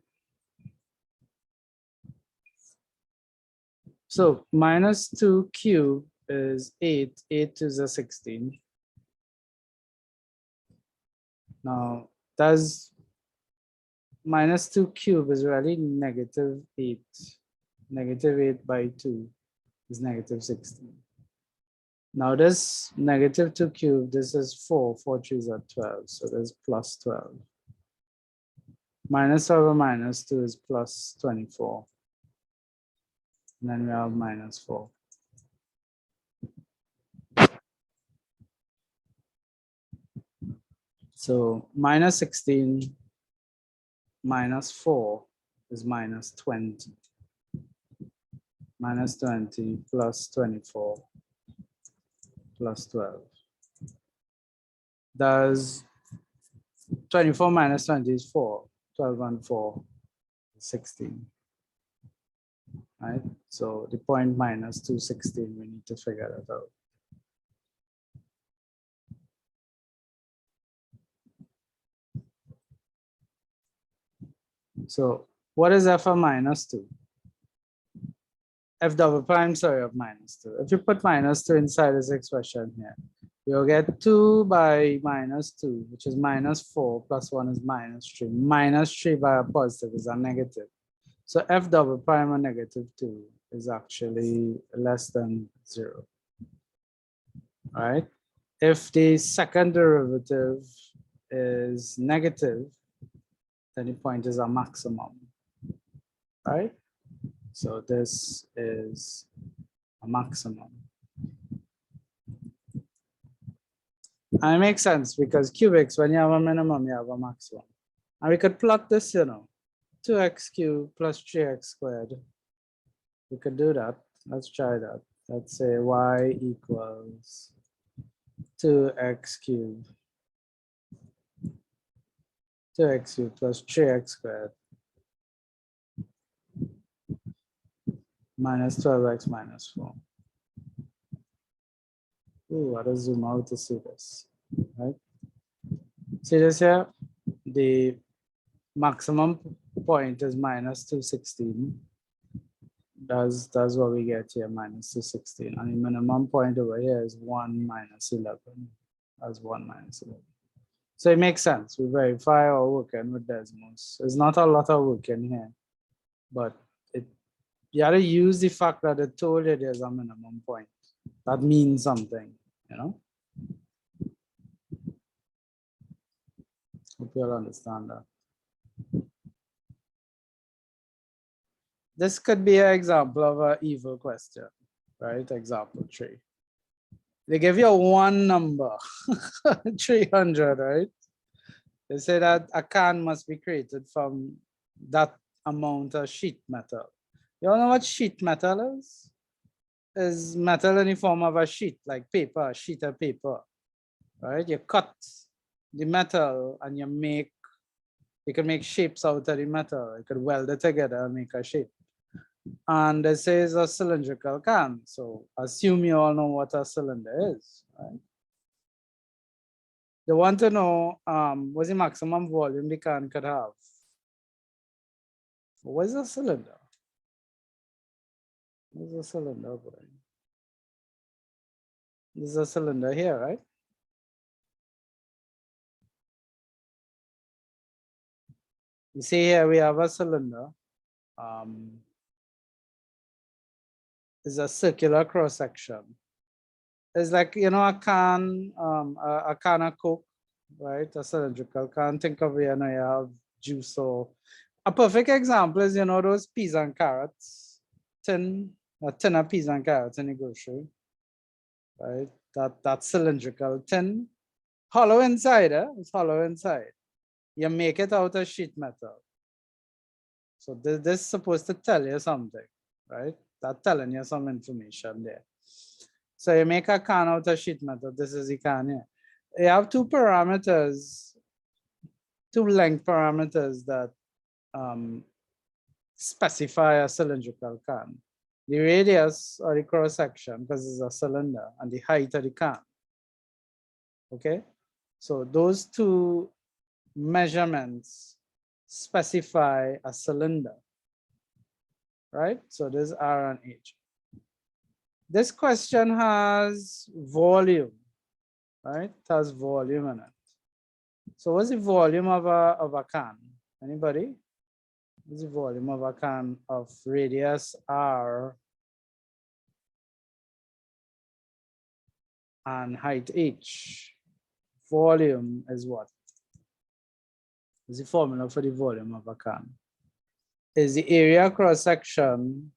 S1: So minus 2 cubed is 8. 8 is a 16. Now, does minus 2 cubed is really negative 8. Negative 8 by 2 is negative 16. Now this negative 2 cubed, this is 4. 4 3s are 12. So there's plus 12. Minus over minus 2 is plus 24. And then we have minus 4. So minus 16 minus 4 is minus 20. Minus 20 plus 24 plus 12. Does 24 minus 20 is 4. 12 and 4 is 16. Right? So the point minus 216, we need to figure that out. So what is f of minus 2? F double prime, sorry, of minus 2. If you put minus 2 inside this expression here, you'll get 2 by minus 2, which is minus 4, plus 1 is minus 3. Minus 3 by a positive is a negative. So f double prime of negative 2 is actually less than 0. All right? If the second derivative is negative, then the point is a maximum. Right? So this is a maximum. And it makes sense because cubics, when you have a minimum, you have a maximum. And we could plot this, 2x cubed plus 3x squared. We could do that. Let's try that. Let's say y equals 2x cubed. 2x cubed plus 3x squared minus 12x minus 4. Ooh, I just zoom out to see this, right? See this here? The maximum point is minus 216. That's what we get here, minus 216. And the minimum point over here is 1 minus 11. That's 1 minus 11. So it makes sense. We verify our working with Desmos. There's not a lot of work in here, but you gotta use the fact that it told you there's a minimum point. That means something, Hope you'll understand that. This could be an example of an evil question, right? Example 3. They give you one number, 300, right? They say that a can must be created from that amount of sheet metal. You all know what sheet metal is? Is metal in the form of a sheet, like paper, a sheet of paper, right? You cut the metal and you can make shapes out of the metal. You could weld it together and make a shape. And this is a cylindrical can. So assume you all know what a cylinder is, right? They want to know what's the maximum volume the can could have. What is a cylinder? What is a cylinder? This is a cylinder here, right? You see here we have a cylinder. is a circular cross section. It's like, you know, a can of Coke, right? A cylindrical can. Think of it, you know, you have juice. Or a perfect example is, you know, those peas and carrots, a tin of peas and carrots in the grocery, right? That cylindrical tin, hollow inside, it's hollow inside. You make it out of sheet metal. So this is supposed to tell you something, right? That's telling you some information there. So you make a can out of sheet metal. This is the can here. You have two parameters, two length parameters that specify a cylindrical can. The radius or the cross section, because it's a cylinder, and the height of the can. Okay, so those two measurements specify a cylinder, right? So this is R and H. This question has volume, right? It has volume in it. So what's the volume of a can? Anybody? What's the volume of a can of radius R and height H? Volume is what? Is the formula for the volume of a can? Is the area cross section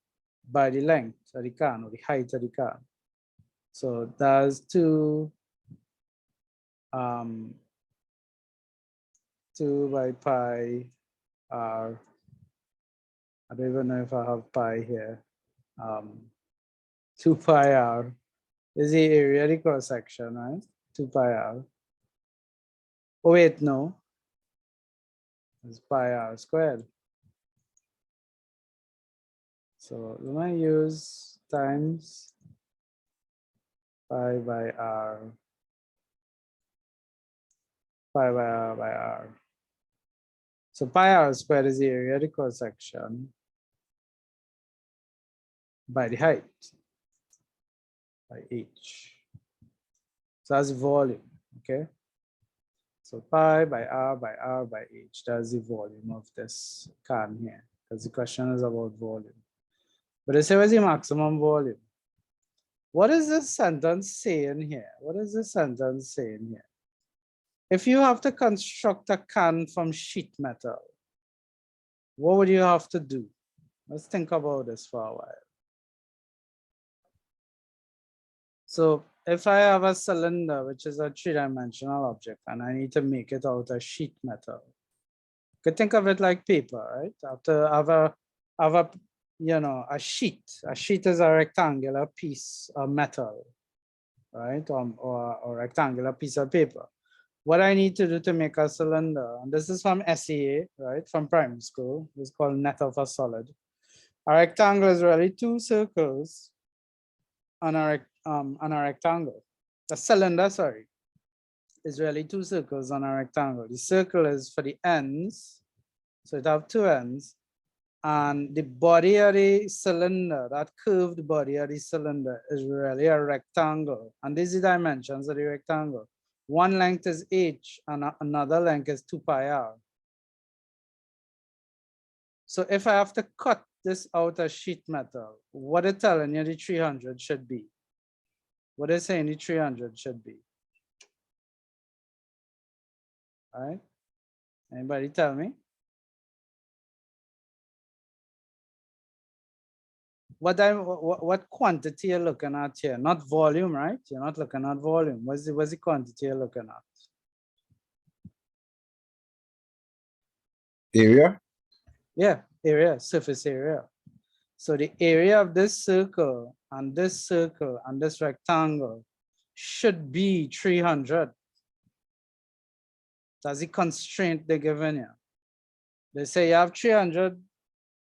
S1: by the length of the can or the height of the can. So that's 2 by pi r. I don't even know if I have pi here. 2 pi r is the area of the cross section, right? 2 pi r. Oh wait, no. It's pi r squared. So we might use times pi by r. Pi by r by r. So pi r squared is the area of the cross section by the height, by h. So that's the volume, okay? So pi by r by h, that's the volume of this can here, because the question is about volume. But they say, what's the maximum volume? What is this sentence saying here? What is this sentence saying here? If you have to construct a can from sheet metal, what would you have to do? Let's think about this for a while. So if I have a cylinder, which is a three-dimensional object, and I need to make it out of sheet metal, you could think of it like paper, right? I have to have a you know, a sheet. A sheet is a rectangular piece of metal, right? Or a rectangular piece of paper. What I need to do to make a cylinder, and this is from SEA, right? From primary school, it's called net of a solid. A rectangle is really two circles on a rectangle. The cylinder, sorry, is really two circles on a rectangle. The circle is for the ends, so it have two ends, and the body of the cylinder, that curved body of the cylinder, is really a rectangle. And these are the dimensions of the rectangle. One length is h, and another length is 2 pi r. So if I have to cut this out of sheet metal, what it's telling you the 300 should be? What is saying the 300 should be? All right, anybody tell me? What quantity you're looking at here? Not volume, right? You're not looking at volume. What's the quantity you're looking at?
S2: Area?
S1: Yeah, area, surface area. So the area of this circle and this rectangle should be 300. That's the constraint they're giving you. They say you have 300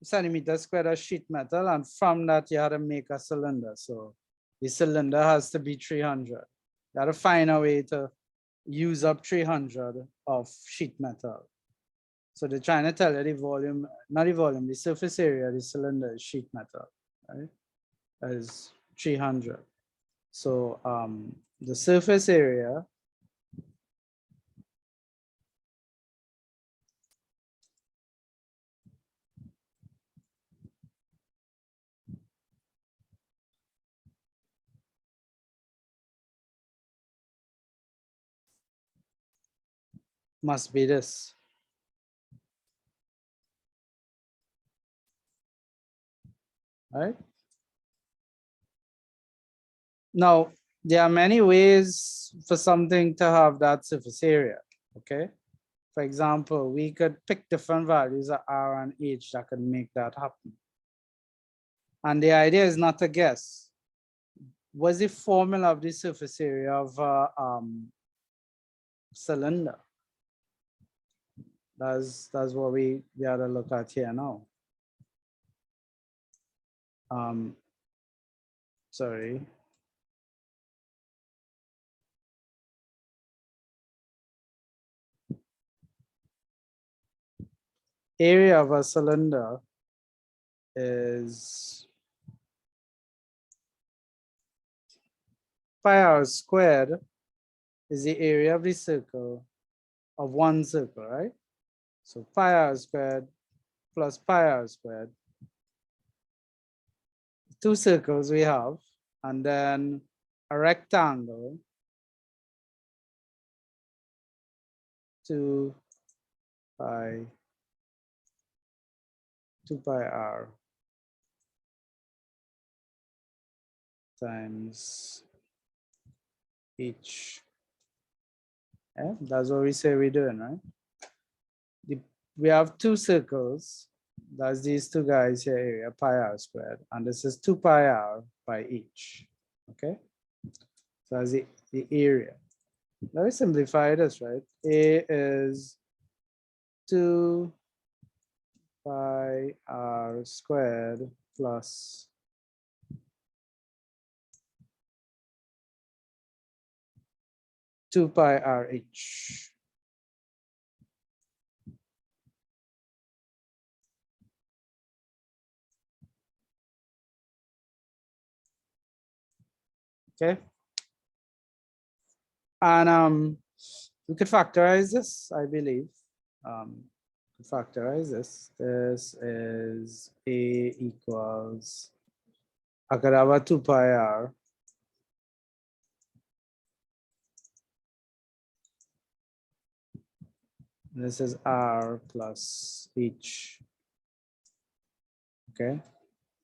S1: centimeters squared of sheet metal, and from that you have to make a cylinder. So the cylinder has to be 300. You have to find a way to use up 300 of sheet metal. So they're trying to tell you the volume, not the volume, the surface area of the cylinder is sheet metal, right? That is 300. So the surface area must be this. Right? Now, there are many ways for something to have that surface area, okay? For example, we could pick different values of R and H that could make that happen. And the idea is not to guess. What's the formula of the surface area of a cylinder? That's what we got to look at here now. Sorry. Area of a cylinder is pi r squared is the area of the circle of one circle, right? So pi r squared plus pi r squared. Two circles we have, and then a rectangle, 2 pi r times h. Yeah, that's what we say we're doing, right? We have two circles. That's these two guys here, area pi r squared, and this is 2 pi r by h. Okay, so that's the area. Let me simplify this, right? A is 2 pi r squared plus 2 pi r h. Okay. And we could factorize this, I believe. Factorize this. This is A equals, I could have a 2 pi r this is r plus h. Okay.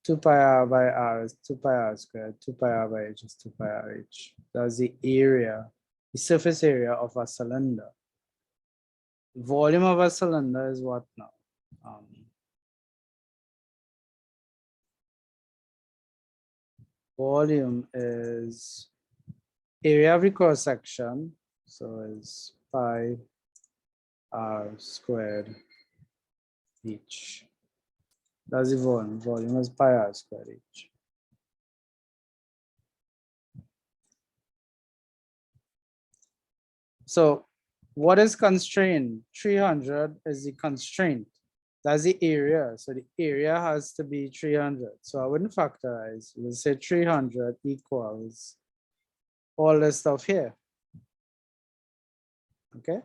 S1: 2 pi r by r is 2 pi r squared. 2 pi r by h is 2 pi r h. That's the area, the surface area of a cylinder. Volume of a cylinder is what now? Volume is area of the cross section, so it's pi r squared h. That's the volume. Volume is pi r squared h. So what is constrained? 300 is the constraint. That's the area. So the area has to be 300. So I wouldn't factorize. We'll say 300 equals all this stuff here. Okay.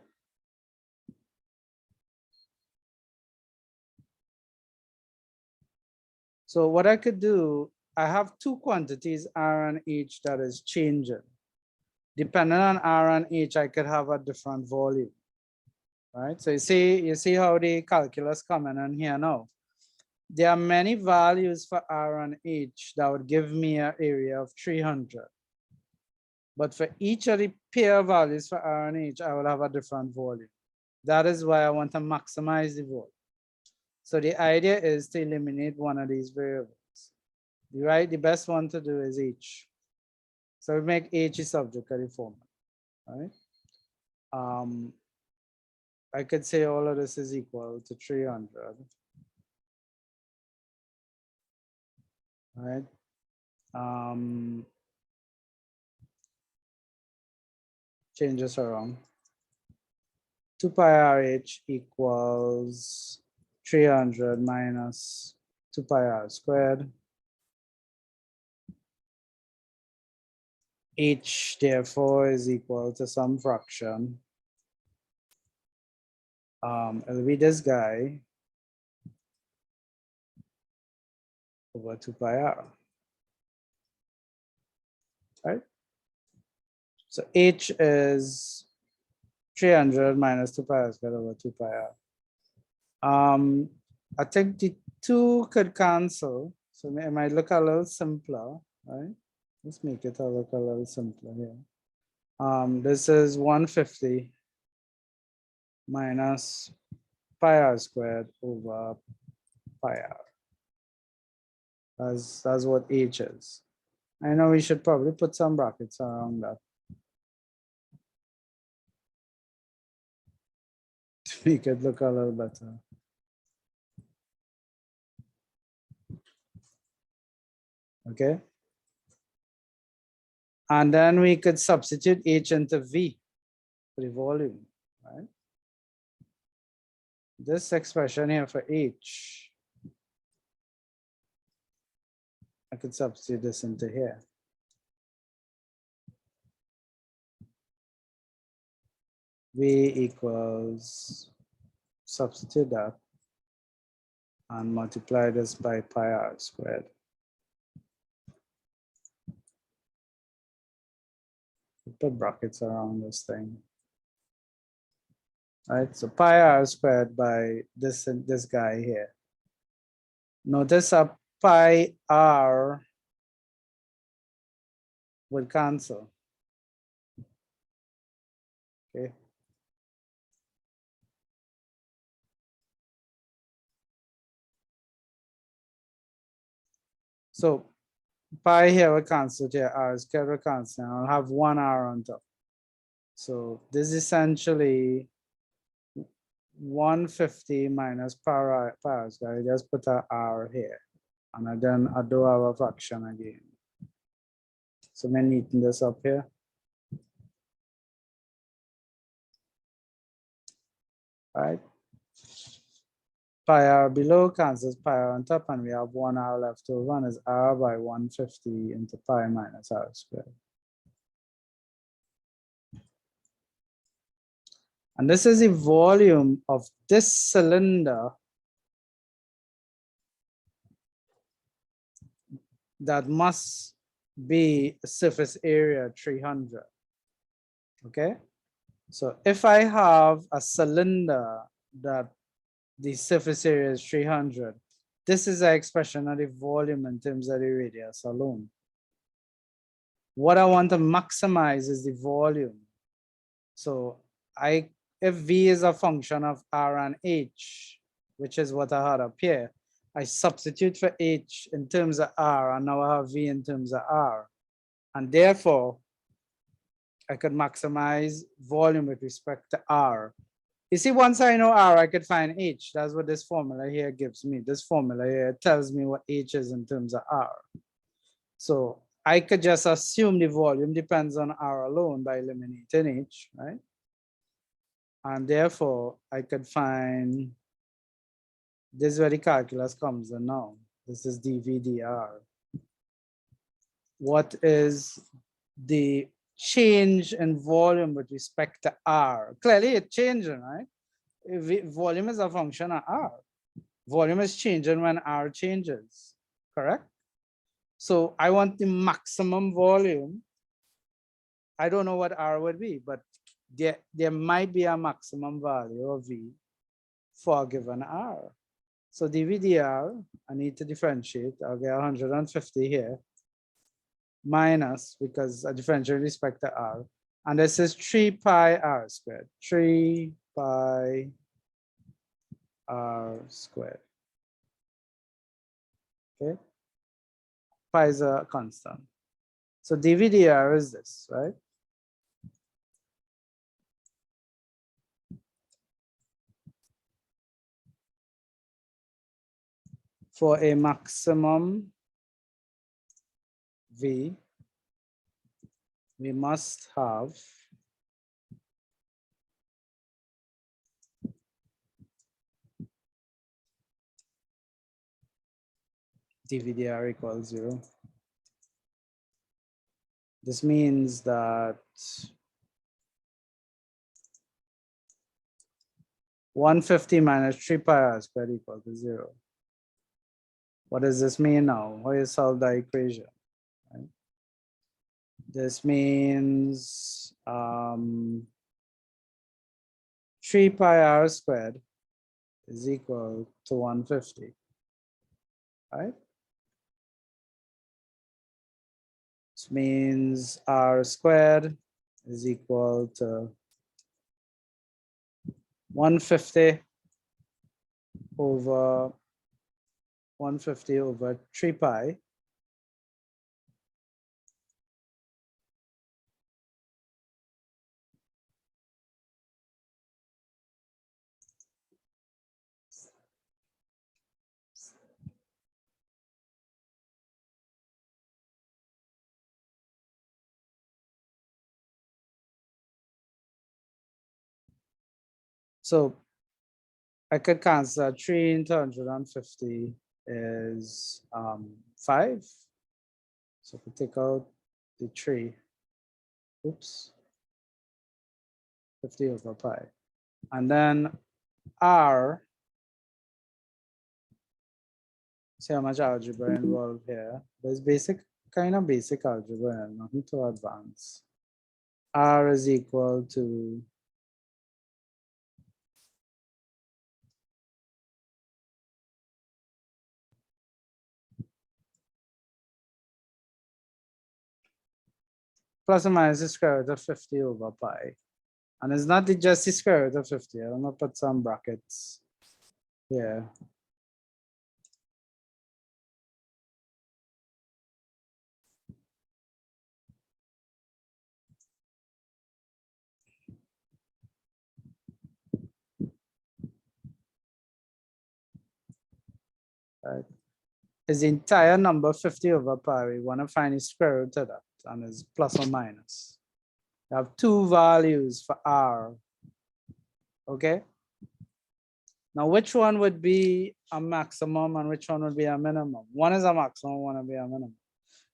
S1: So what I could do, I have two quantities, R and H, that is changing. Depending on R and H, I could have a different volume. Right? So you see how the calculus coming in here now. There are many values for R and H that would give me an area of 300. But for each of the pair values for R and H, I will have a different volume. That is why I want to maximize the volume. So the idea is to eliminate one of these variables. Right? The best one to do is H. So we make H a subject of the formula. Right? I could say all of this is equal to 300. Right? Change this around. 2 pi RH equals 300 minus 2 pi r squared. H therefore is equal to some fraction. It'll be this guy over 2 pi r. Right? So H is 300 minus 2 pi r squared over 2 pi r. I think the 2 could cancel, so it might look a little simpler, right? Let's make it look a little simpler here. This is 150 minus pi r squared over pi r. That's what h is. I know we should probably put some brackets around that to make it look a little better. Okay. And then we could substitute h into v for the volume, right? This expression here for h, I could substitute this into here. V equals, substitute that, and multiply this by pi r squared. Put brackets around this thing. All right, so pi r squared by this and this guy here. Notice a pi r would cancel. Okay. So pi here will cancel here, r squared will cancel, and I'll have 1 r on top. So this is essentially 150 minus pi r squared. I just put a r here, and then I do our fraction again. So I'm neaten this up here. Right? Pi r below cancels pi r on top, and we have 1 r left over, and is r by 150 into pi minus r squared. And this is the volume of this cylinder that must be a surface area 300. Okay, so if I have a cylinder that the surface area is 300, this is an expression of the volume in terms of the radius alone. What I want to maximize is the volume. So if V is a function of R and H, which is what I had up here, I substitute for H in terms of R, and now I have V in terms of R. And therefore, I could maximize volume with respect to R. You see, once I know R, I could find H. That's what this formula here gives me. This formula here tells me what H is in terms of R. So I could just assume the volume depends on R alone by eliminating H, right? And therefore, I could find, this is where the calculus comes in now. This is dVdr. What is the change in volume with respect to R? Clearly it's changing, right? Volume is a function of R. Volume is changing when R changes, correct? So I want the maximum volume. I don't know what R would be, but there might be a maximum value of V for a given R. So dVdr, I need to differentiate. I'll get 150 here, minus, because I differentiate with respect to R. And this is 3 pi r squared. 3 pi r squared. Okay. Pi is a constant. So dVdr is this, right? For a maximum V, we must have dVdr equals 0. This means that 150 minus 3 pi r squared equals to 0. What does this mean now? How do you solve the equation? Right? This means 3 pi r squared is equal to 150, right? Which means r squared is equal to 150 over 150 over 3 pi. So I could cancel 3 into 150 is 5. So if we take out the 3, oops, 50 over pi. And then r, see how much algebra involved here. There's kind of basic algebra, nothing too advanced. R is equal to plus or minus the square root of 50 over pi. And it's not just the square root of 50. I'm gonna put some brackets here. Right? Is the entire number 50 over pi. We want to find the square root of that, and it's plus or minus. You have two values for r. Okay. Now, which one would be a maximum and which one would be a minimum? One is a maximum, one would be a minimum.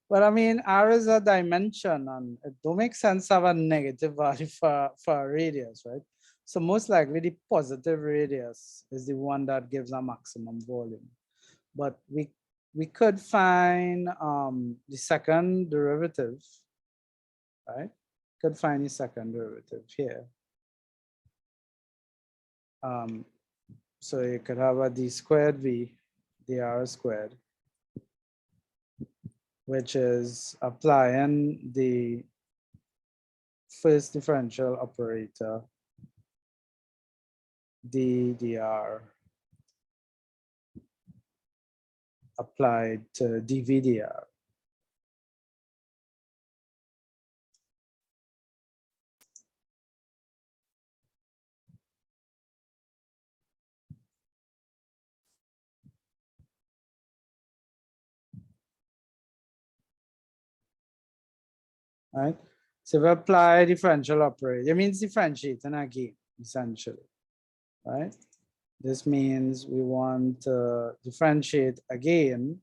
S1: But I mean, r is a dimension, and it don't make sense to have a negative value for a radius, right? So most likely the positive radius is the one that gives a maximum volume. But we could find the second derivative, right? Could find the second derivative here. So you could have a d squared v dr squared, which is applying the first differential operator d dr applied to dv dr. Right? So if we apply differential operator, it means differentiating again, essentially, right? This means we want to differentiate again.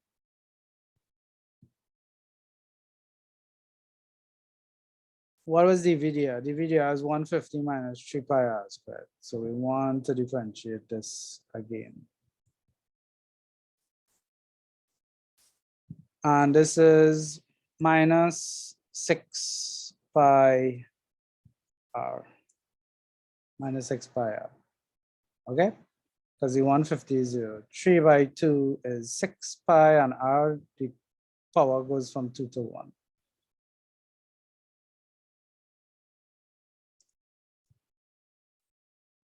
S1: What was the video? The video is 150 minus 3 pi r squared. So we want to differentiate this again. And this is minus 6 pi r, minus 6 pi r, okay? Because the 150 is 0. 3 by 2 is 6 pi, and r, the power goes from 2 to 1.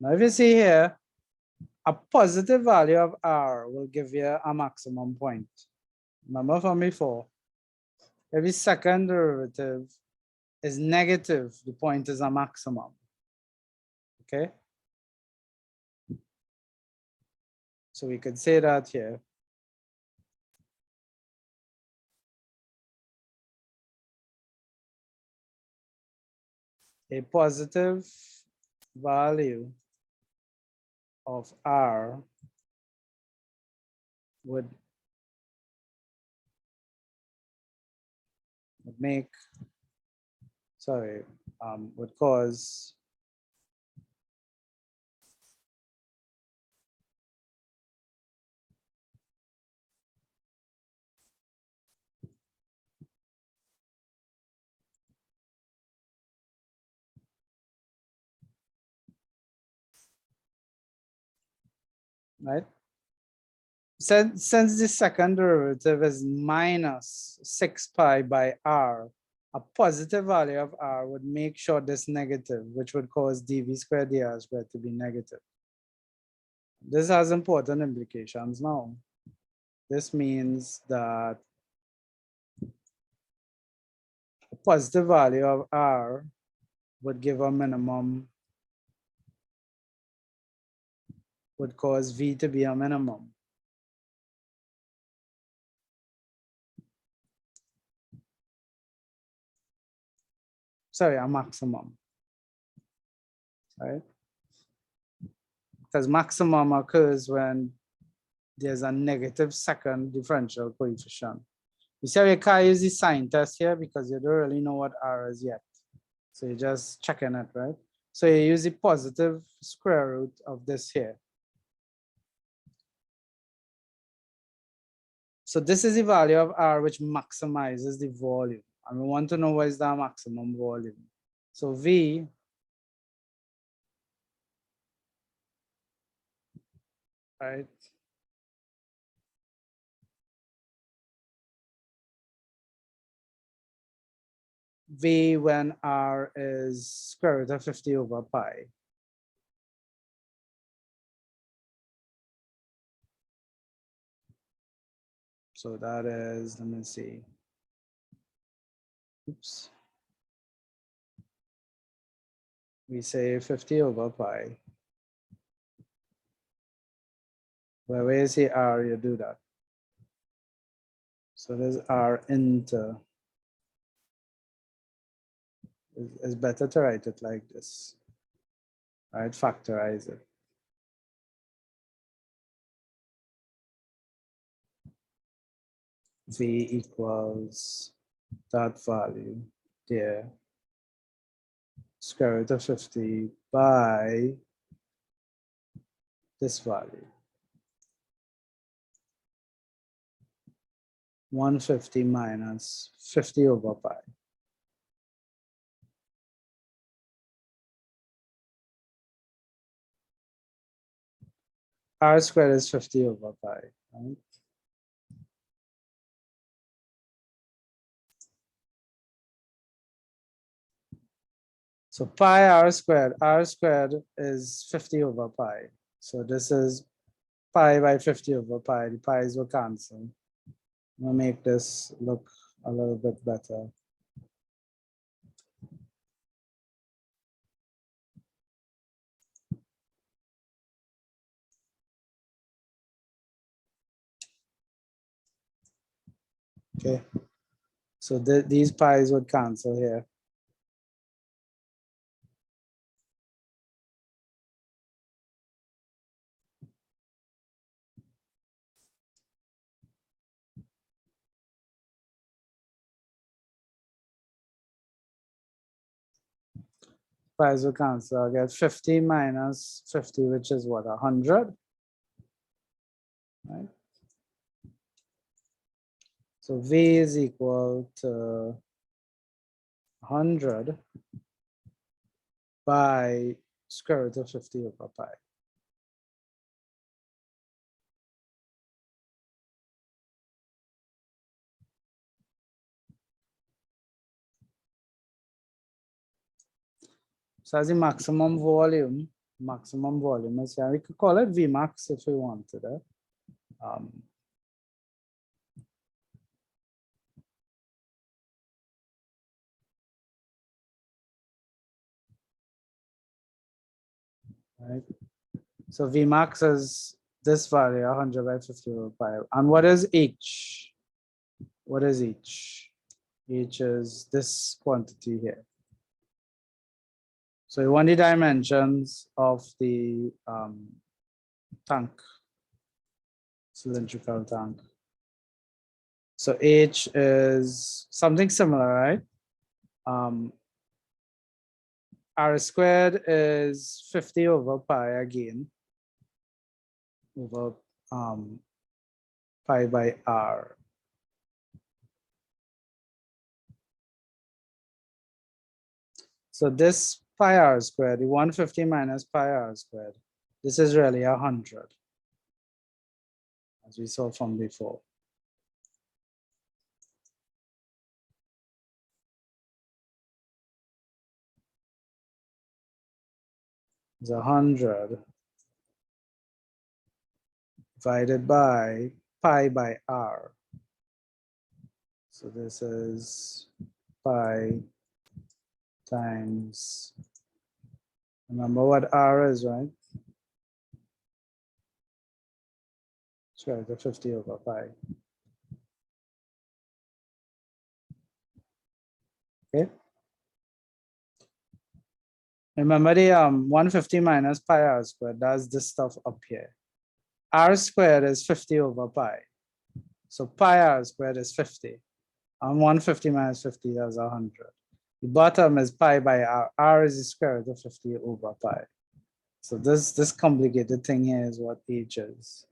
S1: Now if you see here, a positive value of r will give you a maximum point. Remember from before, every second derivative is negative, the point is a maximum, okay? So we could say that here. A positive value of r would make, sorry, would cause right? Since the second derivative is minus 6 pi by r, a positive value of r would make sure this negative, which would cause dv squared dr squared to be negative. This has important implications now. This means that a positive value of r would give a minimum, would cause v to be a minimum. Sorry, a maximum, right? Because maximum occurs when there's a negative second differential coefficient. You see how you can't use the sign test here because you don't really know what r is yet. So you're just checking it, right? So you use the positive square root of this here. So this is the value of r which maximizes the volume. And we want to know what is the maximum volume. So V right? V when r is square root of 50 over pi. So that is, let me see. Oops. We say 50 over pi. Well, where you see r, you do that. So there's r into, it's better to write it like this, right? Factorize it. V equals that value there, square root of 50 by this value. 150 minus 50 over pi. R squared is 50 over pi, right? So pi r squared is 50 over pi. So this is pi by 50 over pi. The pi's will cancel. I'm gonna make this look a little bit better. Okay, so these pi's would cancel here. Pi's will cancel. I get 50 minus 50, which is what, 100, right? So V is equal to 100 by square root of 50 over pi. So as the maximum volume is here. We could call it Vmax if we wanted it. Right. So Vmax is this value, 100 by 50 over pi. And what is H? What is H? H is this quantity here. So you want the dimensions of the tank, cylindrical tank. So H is something similar, right? R squared is 50 over pi again, over pi by r. So this pi r squared, the 150 minus pi r squared, this is really 100. as we saw from before. Is 100 divided by pi by r. So this is pi times, remember what r is, right? Square root of 50 over pi. Okay. Remember the 150 minus pi r squared, that's this stuff up here. R squared is 50 over pi. So pi r squared is 50. And 150 minus 50 is 100. The bottom is pi by r. R is the square root of 50 over pi. So this complicated thing here is what h is.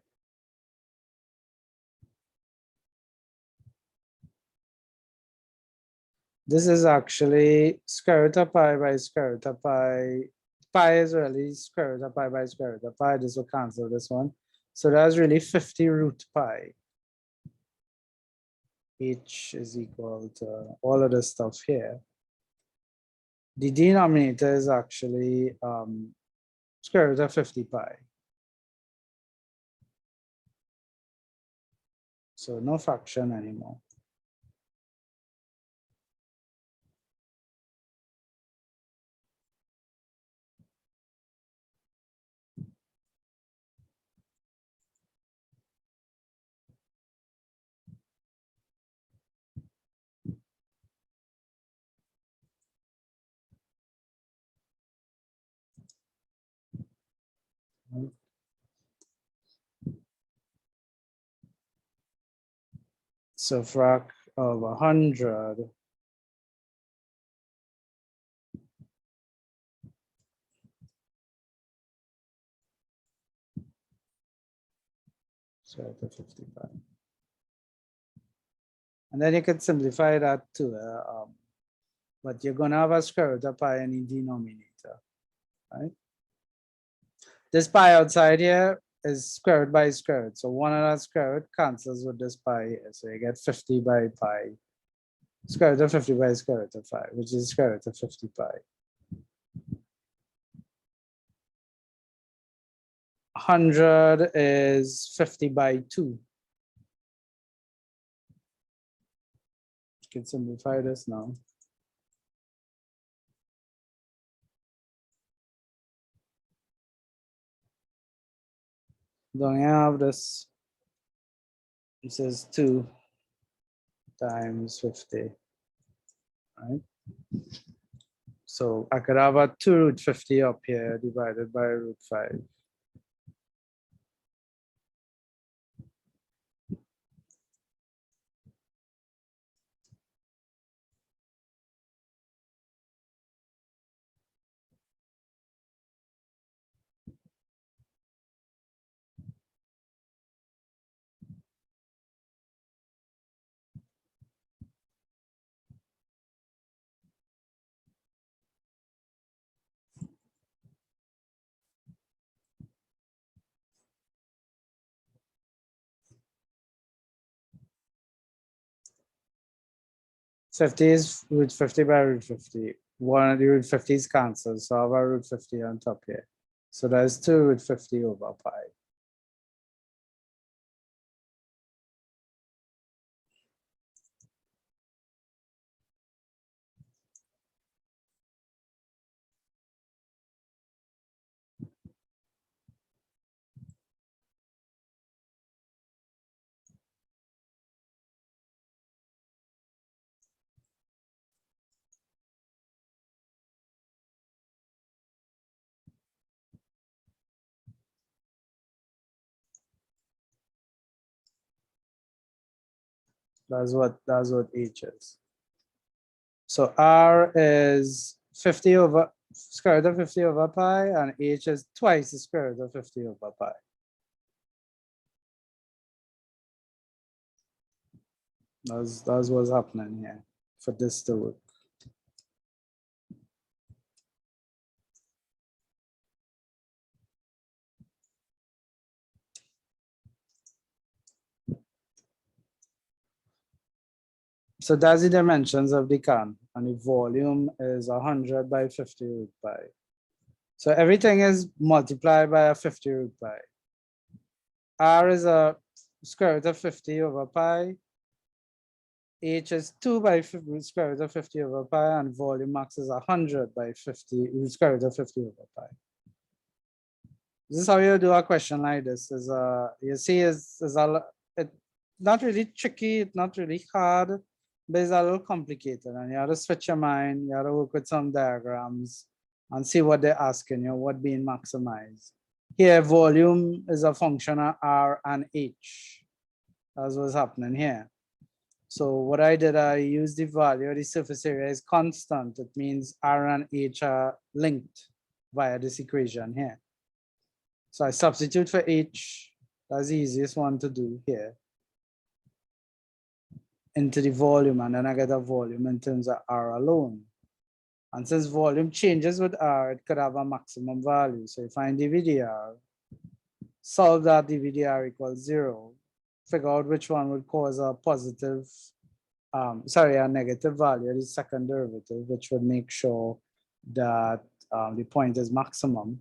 S1: This is actually square root of pi by square root of pi. Pi is really square root of pi by square root of pi. This will cancel this one. So that's really 50 root pi. H is equal to all of this stuff here. The denominator is actually square root of 50 pi. So no fraction anymore. So frac of 100 square root of 50 pi. And then you can simplify that too. But you're going to have a square root of pi in the denominator, right? This pi outside here is square root by square root. So one of that square root cancels with this pi here. So you get 50 by pi. Square root of 50 by square root of pi, which is square root of 50 pi. 100 is 50 by 2. You can simplify this now. Don't you have this? This is 2 times 50, right? So I could have a 2 root 50 up here divided by root 5. Fifty is root 50 by root 50. One of the root 50 is cancelled, so I have a root 50 on top here. So that's 2 root 50 over pi. That's what h is. So r is 50 over square root of 50 over pi, and h is twice the square root of 50 over pi. That's what's happening here for this to work. So that's the dimensions of the can, and the volume is 100 by 50 root pi. So everything is multiplied by a 50 root pi. R is a square root of 50 over pi. H is 2 by square root of 50 over pi, and volume max is 100 by 50 square root of 50 over pi. This is how you do a question like this. Is you see, is it not really tricky, it's not really hard, but it's a little complicated, and you have to switch your mind. You have to work with some diagrams and see what they're asking you, what being maximized. Here, volume is a function of R and H. That's what's happening here. So what I did, I used the value of the surface area is constant. It means R and H are linked via this equation here. So I substitute for H, that's the easiest one to do here, into the volume, and then I get a volume in terms of R alone. And since volume changes with R, it could have a maximum value. So if I DVDR, solve that DVDR equals 0, figure out which one would cause a positive, a negative value, the second derivative, which would make sure that the point is maximum.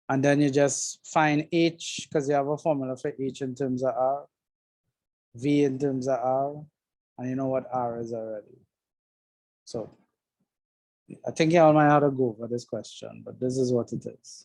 S1: And then you just find H, because you have a formula for H in terms of R, V in terms of R, and you know what R is already. So I think you all might have to go over this question, but this is what it is.